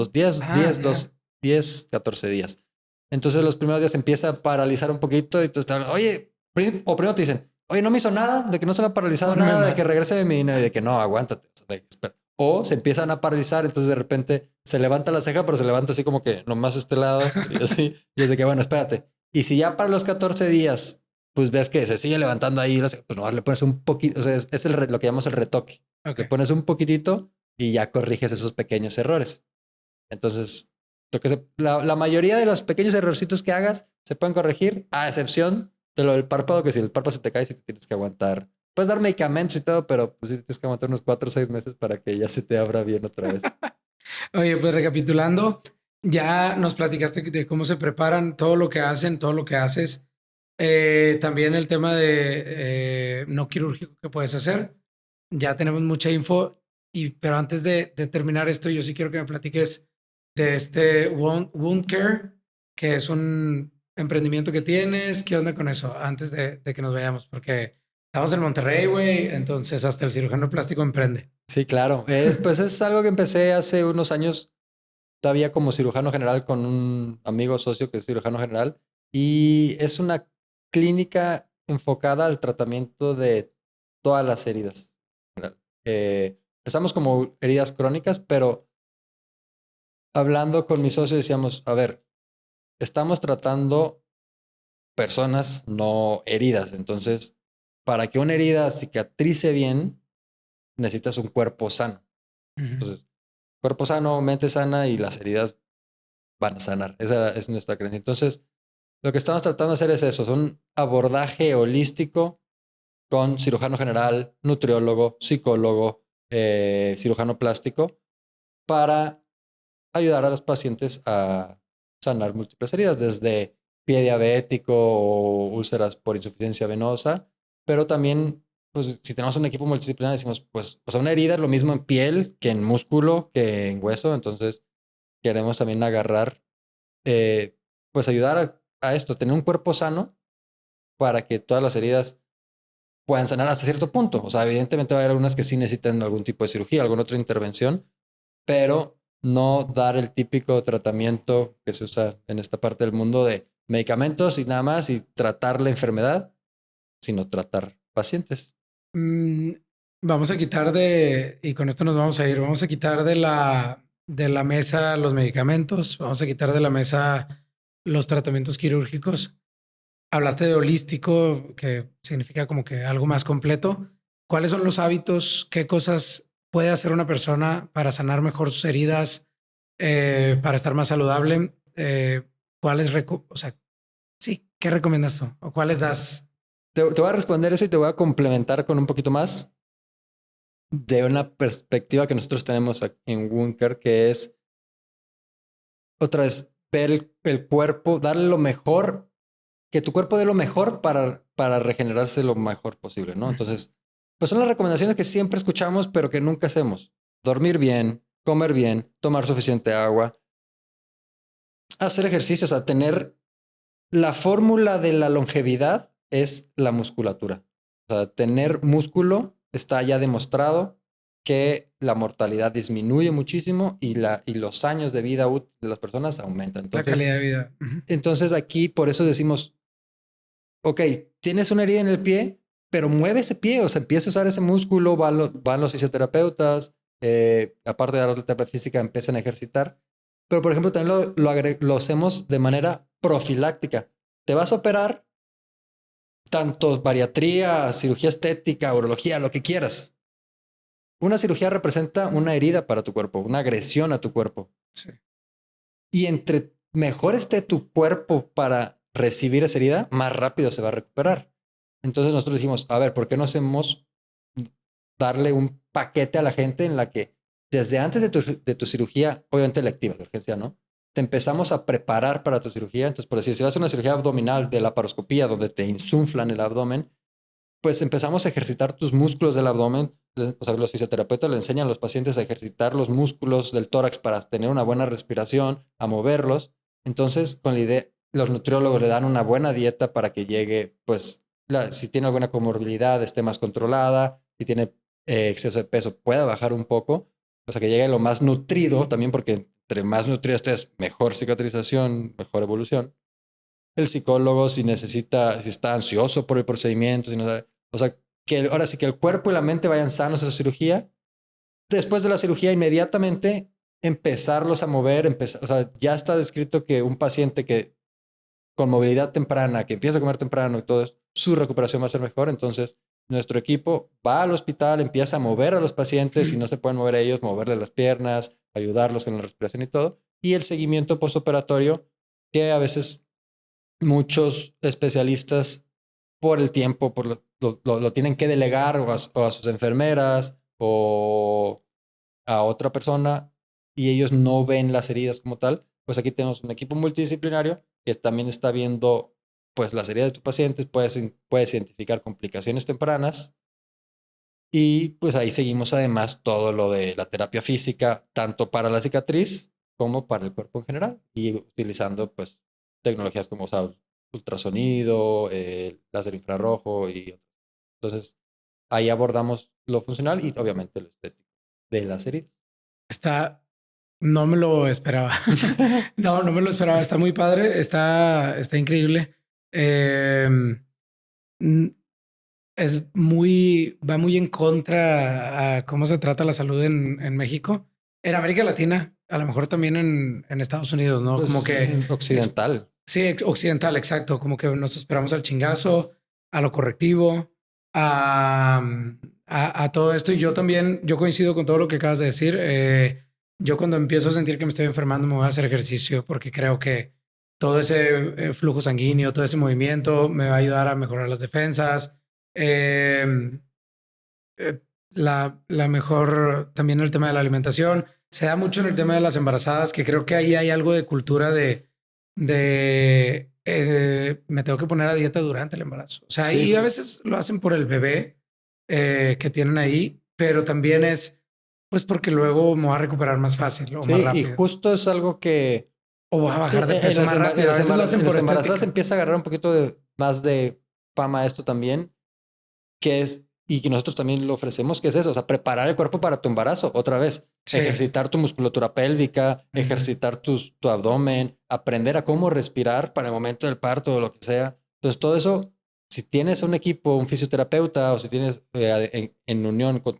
14 días. Entonces los primeros días empieza a paralizar un poquito y tú estás, oye, o primero te dicen, oye, no me hizo nada, de que no se me ha paralizado Ponme nada, de que más. regrese mi dinero y de que no, aguántate. O sea, espera. O se empiezan a paralizar, entonces de repente se levanta la ceja, pero se levanta así como que nomás este lado y así. Y es de que, bueno, espérate. Y si ya para los 14 días pues ves que se sigue levantando ahí, pues nomás le pones un poquito, o sea, es lo que llamamos el retoque. Le Ok. pones un poquitito y ya corriges esos pequeños errores. Entonces, la mayoría de los pequeños errorcitos que hagas se pueden corregir, a excepción de lo del párpado, que si el párpado se te cae, si te tienes que aguantar. Puedes dar medicamentos y todo, pero pues sí tienes que aguantar unos 4 o 6 meses para que ya se te abra bien otra vez. Oye, pues recapitulando, ya nos platicaste de cómo se preparan, todo lo que hacen, todo lo que haces. También el tema de no quirúrgico que puedes hacer. Ya tenemos mucha info, pero antes de terminar esto, yo sí quiero que me platiques de este Wound Care, que es un emprendimiento que tienes. ¿Qué onda con eso? Antes de que nos vayamos, porque estamos en Monterrey, güey, entonces hasta el cirujano plástico emprende. Sí, claro. Pues es algo que empecé hace unos años todavía como cirujano general con un amigo socio que es cirujano general y es una clínica enfocada al tratamiento de todas las heridas. Empezamos como heridas crónicas, pero hablando con mi socio decíamos, a ver, estamos tratando personas, no heridas. Entonces, para que una herida cicatrice bien, necesitas un cuerpo sano. Ujú. Entonces, cuerpo sano, mente sana y las heridas van a sanar. Esa es nuestra creencia. Entonces, lo que estamos tratando de hacer es eso, es un abordaje holístico con cirujano general, nutriólogo, psicólogo, cirujano plástico, para ayudar a los pacientes a sanar múltiples heridas, desde pie diabético o úlceras por insuficiencia venosa, pero también, pues si tenemos un equipo multidisciplinario, decimos, pues, o sea, una herida es lo mismo en piel que en músculo, que en hueso, entonces queremos también agarrar pues ayudar a esto, tener un cuerpo sano para que todas las heridas puedan sanar hasta cierto punto. O sea, evidentemente va a haber algunas que sí necesitan algún tipo de cirugía, alguna otra intervención, pero no dar el típico tratamiento que se usa en esta parte del mundo de medicamentos y nada más y tratar la enfermedad, sino tratar pacientes. Mm, vamos a quitar y con esto nos vamos a ir, vamos a quitar de la mesa los medicamentos, vamos a quitar de la mesa los tratamientos quirúrgicos. Hablaste de holístico, que significa como que algo más completo. ¿Cuáles son los hábitos? ¿Qué cosas puede hacer una persona para sanar mejor sus heridas, para estar más saludable? O sea, sí, ¿Qué recomiendas tú? ¿O cuáles das? Te voy a responder eso y te voy a complementar con un poquito más de una perspectiva que nosotros tenemos en Wound Care, que es otra vez ver el cuerpo, darle lo mejor, que tu cuerpo dé lo mejor para regenerarse lo mejor posible, ¿no? Entonces, pues son las recomendaciones que siempre escuchamos, pero que nunca hacemos. Dormir bien, comer bien, tomar suficiente agua, hacer ejercicio, o sea, tener la fórmula de la longevidad es la musculatura. O sea, tener músculo está ya demostrado que la mortalidad disminuye muchísimo y los años de vida útil de las personas aumentan. La Entonces, calidad de vida. Ujú. entonces aquí por eso decimos, ok, tienes una herida en el pie, pero mueve ese pie, o sea, empieza a usar ese músculo, van los fisioterapeutas, aparte de la terapia física, empiezan a ejercitar. Pero, por ejemplo, también lo hacemos de manera profiláctica. Te vas a operar, tanto bariatría, cirugía estética, urología, lo que quieras. Una cirugía representa una herida para tu cuerpo, una agresión a tu cuerpo. Sí. Y entre mejor esté tu cuerpo para recibir esa herida, más rápido se va a recuperar. Entonces nosotros dijimos, a ver, ¿por qué no hacemos darle un paquete a la gente en la que desde antes de tu cirugía, obviamente electiva, de urgencia, ¿no? Te empezamos a preparar para tu cirugía. Entonces, por decir, si vas a una cirugía abdominal de laparoscopía donde te insuflan el abdomen, pues empezamos a ejercitar tus músculos del abdomen. O sea, los fisioterapeutas le enseñan a los pacientes a ejercitar los músculos del tórax para tener una buena respiración, a moverlos. Entonces, con la idea, los nutriólogos le dan una buena dieta para que llegue, pues, si tiene alguna comorbilidad, esté más controlada, si tiene exceso de peso, pueda bajar un poco. O sea, que llegue lo más nutrido también, porque entre más nutrido estés, mejor cicatrización, mejor evolución. El psicólogo, si necesita, si está ansioso por el procedimiento, si no sabe, o sea, que ahora sí que el cuerpo y la mente vayan sanos a esa cirugía. Después de la cirugía, inmediatamente empezarlos a mover, o sea, ya está descrito que un paciente que con movilidad temprana, que empieza a comer temprano y todo eso, su recuperación va a ser mejor. Entonces, nuestro equipo va al hospital, empieza a mover a los pacientes, si no se pueden mover ellos, moverles las piernas, ayudarlos con la respiración y todo. Y el seguimiento postoperatorio, que a veces muchos especialistas por el tiempo, lo tienen que delegar o a sus enfermeras o a otra persona y ellos no ven las heridas como tal. Pues aquí tenemos un equipo multidisciplinario que también está viendo pues las heridas de tus pacientes, puedes identificar complicaciones tempranas y pues ahí seguimos además todo lo de la terapia física, tanto para la cicatriz como para el cuerpo en general y utilizando pues tecnologías como, o sea, ultrasonido, láser infrarrojo y otros. Entonces, ahí abordamos lo funcional y obviamente lo estético de las heridas. Está, no me lo esperaba. No, no me lo esperaba. Está muy padre. Está increíble. Eh, mm, va muy en contra a cómo se trata la salud en México, en América Latina, a lo mejor también en Estados Unidos, ¿no? Como Pues que occidental. sí, occidental, exacto. Como que nos esperamos al chingazo, a lo correctivo, a, a todo esto. Y yo también, yo coincido con todo lo que acabas de decir. Yo cuando empiezo a sentir que me estoy enfermando, me voy a hacer ejercicio porque creo que todo ese flujo sanguíneo, todo ese movimiento me va a ayudar a mejorar las defensas. Eh, la mejor, también el tema de la alimentación. Se da mucho en el tema de las embarazadas, que creo que ahí hay algo de cultura me tengo que poner a dieta durante el embarazo. O sea, Sí, y a veces lo hacen por el bebé que tienen ahí, pero también es pues porque luego me va a recuperar más fácil o más sí, y rápido. justo es algo que O voy a bajar de en peso más rápido. A veces lo hacen en por las embarazadas estética. empieza a agarrar un poquito más de fama esto también, que es, y que nosotros también lo ofrecemos, que es eso, o sea, preparar el cuerpo para tu embarazo, otra vez, Sí. ejercitar tu musculatura pélvica, ejercitar tu abdomen, aprender a cómo respirar para el momento del parto o lo que sea. Entonces, todo eso, si tienes un equipo, un fisioterapeuta o si tienes en unión con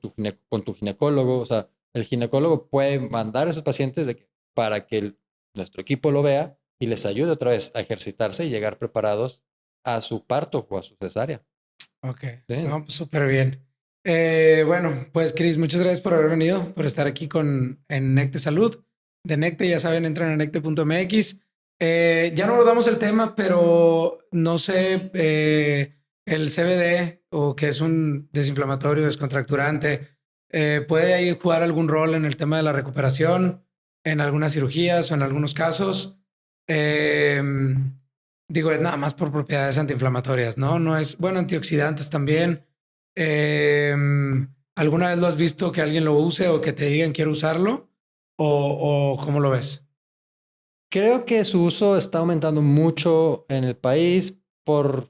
tu ginecólogo, o sea, el ginecólogo puede mandar a esos pacientes para que nuestro equipo lo vea y les ayude otra vez a ejercitarse y llegar preparados a su parto o a su cesárea. Ok, Sí. no, pues súper bien. Bueno, pues Cris, muchas gracias por haber venido, por estar aquí en Necte Salud. De Necte, ya saben, entran a necte.mx. Ya no abordamos el tema, pero no sé, el CBD o que es un desinflamatorio, descontracturante, puede ahí jugar algún rol en el tema de la recuperación, en algunas cirugías o en algunos casos. Eh, Digo, es nada más por propiedades antiinflamatorias, ¿no? No es, bueno, antioxidantes también. Eh, ¿Alguna vez lo has visto que alguien lo use o que te digan quiero usarlo? O cómo lo ves? Creo que su uso está aumentando mucho en el país por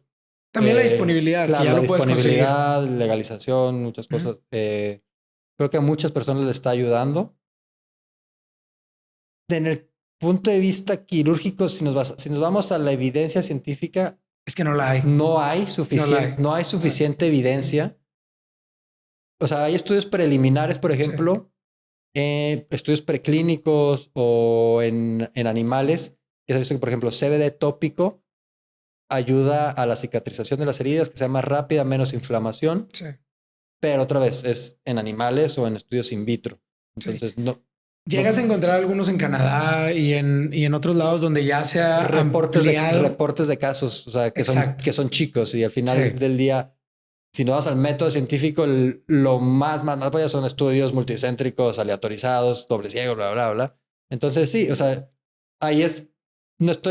También la disponibilidad, que claro, ya la lo puedes conseguir. disponibilidad, legalización, muchas Ujú. cosas. Creo que a muchas personas les está ayudando. En el punto de vista quirúrgico, si nos vamos a la evidencia científica, Es que no la hay. No la hay. no hay Ah, suficiente evidencia. O sea, hay estudios preliminares, por sí, ejemplo, estudios preclínicos o en animales, que se ha visto que, por ejemplo, CBD tópico ayuda a la cicatrización de las heridas, que sea más rápida, menos inflamación, sí, pero otra vez es en animales o en estudios in vitro. sí. Entonces, no, Llegas a no encontrar algunos en Canadá y en otros lados donde ya se ha ampliado. reportes de casos, o sea, Exacto. que son chicos y al final Sí. del día, si no vas al método científico, lo más vaya son estudios multicéntricos, aleatorizados, doble ciego, bla, bla, bla. Entonces, sí, o sea, ahí es,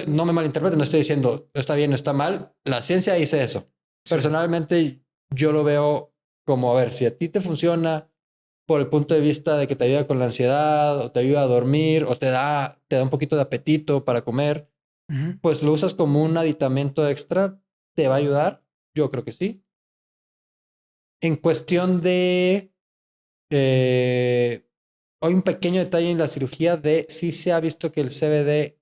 no me malinterpreten, no estoy diciendo está bien o está mal. La ciencia dice eso. Sí. Personalmente, yo lo veo como, a ver, si a ti te funciona por el punto de vista de que te ayuda con la ansiedad o te ayuda a dormir o te da un poquito de apetito para comer, Ujú. pues lo usas como un aditamento extra, te va a ayudar. Yo creo que sí. En cuestión de, eh, hay un pequeño detalle en la cirugía de si se ha visto que el CBD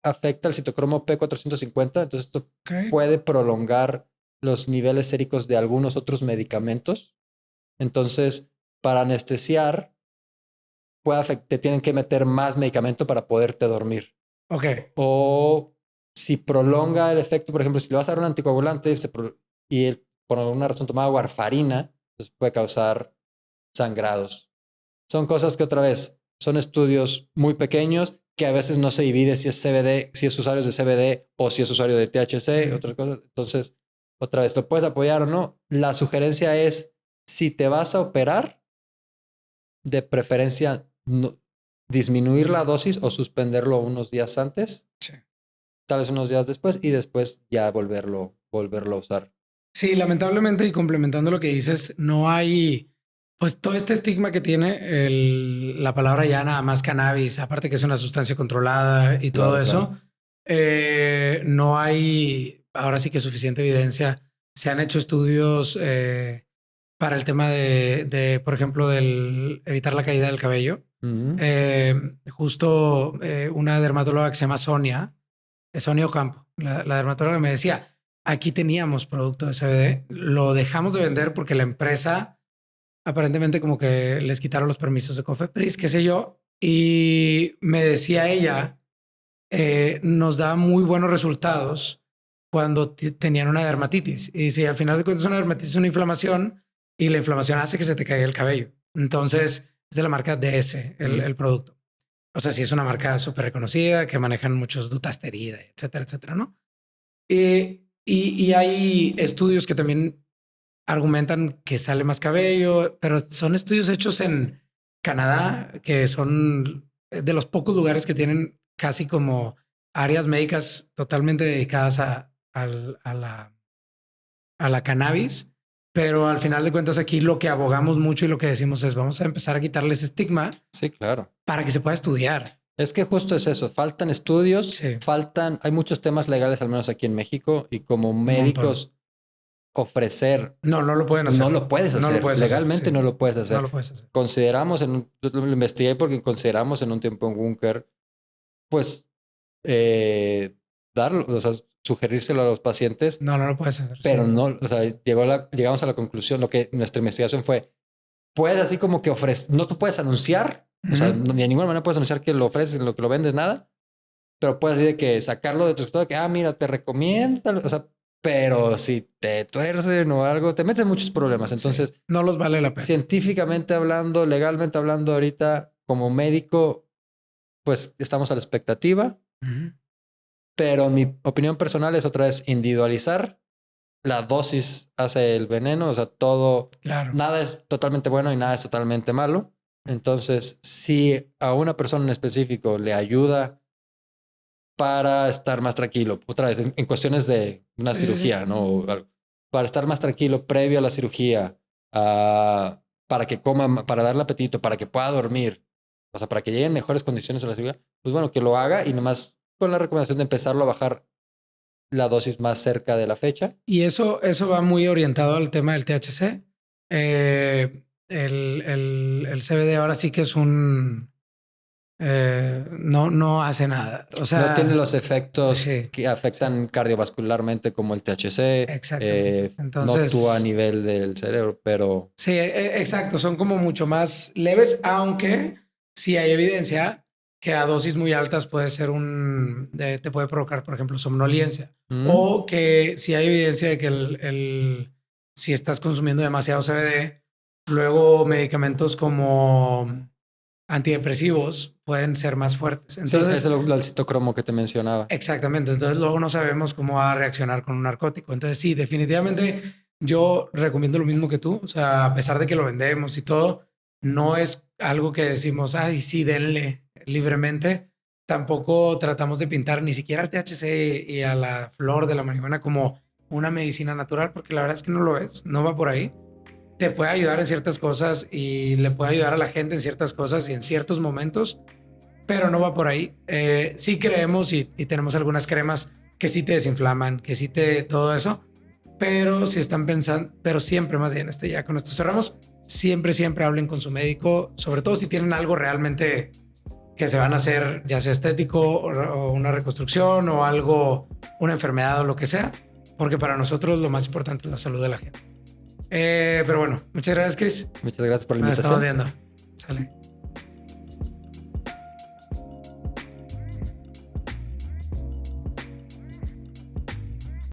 afecta el citocromo P450, entonces esto Ok. puede prolongar los niveles séricos de algunos otros medicamentos. Entonces, para anestesiar, te tienen que meter más medicamento para poderte dormir. Ok. O si prolonga el efecto, por ejemplo, si le vas a dar un anticoagulante y él por alguna razón tomaba warfarina, pues puede causar sangrados. Son cosas que otra vez son estudios muy pequeños que a veces no se divide si es CBD, si es usuario de CBD o si es usuario de THC, Ujú. otras cosas. Entonces, otra vez, ¿lo puedes apoyar o no? La sugerencia es, si te vas a operar, de preferencia disminuir la dosis o suspenderlo unos días antes, Sí. tal vez unos días después y después ya volverlo a usar. Sí, lamentablemente y complementando lo que dices, no hay pues todo este estigma que tiene la palabra ya nada más cannabis, aparte que es una sustancia controlada y todo Claro, claro. eso. No hay ahora sí que suficiente evidencia. Se han hecho estudios para el tema por ejemplo, del evitar la caída del cabello. Ujú. Eh, Justo una dermatóloga que se llama Sonia Ocampo, la dermatóloga me decía, aquí teníamos producto de CBD, lo dejamos de vender porque la empresa aparentemente como que les quitaron los permisos de Cofepris, qué sé yo, y me decía ella, nos da muy buenos resultados cuando tenían una dermatitis. Y si al final de cuentas una dermatitis es una inflamación y la inflamación hace que se te caiga el cabello. Entonces es de la marca DS Mm. el producto. O sea, sí es una marca súper reconocida que manejan muchos dutasterida, etcétera, etcétera, ¿no? Y hay estudios que también argumentan que sale más cabello, pero son estudios hechos en Canadá, que son de los pocos lugares que tienen casi como áreas médicas totalmente dedicadas a la cannabis. Pero al final de cuentas aquí lo que abogamos mucho y lo que decimos es vamos a empezar a quitarles estigma Sí, claro. para que se pueda estudiar. Es que justo es eso, faltan estudios, Sí, hay muchos temas legales, al menos aquí en México, y como un montón. médicos ofrecer, No, no lo pueden no hacer. lo puedes No lo hacer, puedes hacer. Sí, legalmente no lo puedes no hacer. lo puedes hacer. Consideramos, yo lo investigué porque consideramos en un tiempo en Bunker, pues, eh, darlo, o sea, sugerírselo a los pacientes, No, no lo puedes hacer. Sí. pero no, o sea, llegamos a la conclusión, lo que nuestra investigación fue, puedes así como que ofrecer, no tú puedes anunciar, o sea, Ujú. de ninguna manera puedes anunciar que lo ofreces, lo que lo vendes, nada, pero puedes decir que sacarlo de tu escritorio, que, mira, te recomiendo, o sea, pero si te tuercen o algo, te metes en muchos problemas. Sí, Entonces, no los vale la pena. científicamente hablando, legalmente hablando ahorita, como médico, pues estamos a la expectativa. Ujú. Pero mi opinión personal es otra vez individualizar. La dosis hace el veneno, o sea, todo, Claro. nada es totalmente bueno y nada es totalmente malo. Entonces, si a una persona en específico le ayuda para estar más tranquilo, otra vez, en cuestiones de una cirugía, ¿no? O algo, para estar más tranquilo previo a la cirugía, para que coma, para darle apetito, para que pueda dormir, o sea, para que llegue en mejores condiciones a la cirugía, pues bueno, que lo haga y nomás con la recomendación de empezarlo a bajar la dosis más cerca de la fecha. Y eso va muy orientado al tema del THC. El CBD ahora sí que es un... no hace nada. O sea, no tiene los efectos sí, que afectan cardiovascularmente como el THC. Exactamente. Entonces, no actúa a nivel del cerebro, pero... Sí, exacto. Son como mucho más leves, aunque sí hay evidencia que a dosis muy altas puede ser te puede provocar, por ejemplo, somnolencia. O que sí hay evidencia de que si estás consumiendo demasiado CBD, luego medicamentos como antidepresivos pueden ser más fuertes. Entonces, sí, es el citocromo que te mencionaba. exactamente. Entonces luego no sabemos cómo va a reaccionar con un narcótico. Entonces sí, definitivamente yo recomiendo lo mismo que tú. O sea, a pesar de que lo vendemos y todo, no es algo que decimos, ay, sí, denle libremente. Tampoco tratamos de pintar ni siquiera al THC y a la flor de la marihuana como una medicina natural, porque la verdad es que no lo es, no va por ahí. Te puede ayudar en ciertas cosas y le puede ayudar a la gente en ciertas cosas y en ciertos momentos, pero no va por ahí. Sí creemos y tenemos algunas cremas que sí te desinflaman, que sí todo eso, pero si están pensando, pero siempre más bien, ya con esto cerramos, siempre hablen con su médico, sobre todo si tienen algo realmente que se van a hacer, ya sea estético o una reconstrucción o algo, una enfermedad o lo que sea, porque para nosotros lo más importante es la salud de la gente. Pero bueno, muchas gracias, Chris. Muchas gracias por la Nos invitación. estamos viendo. Sale.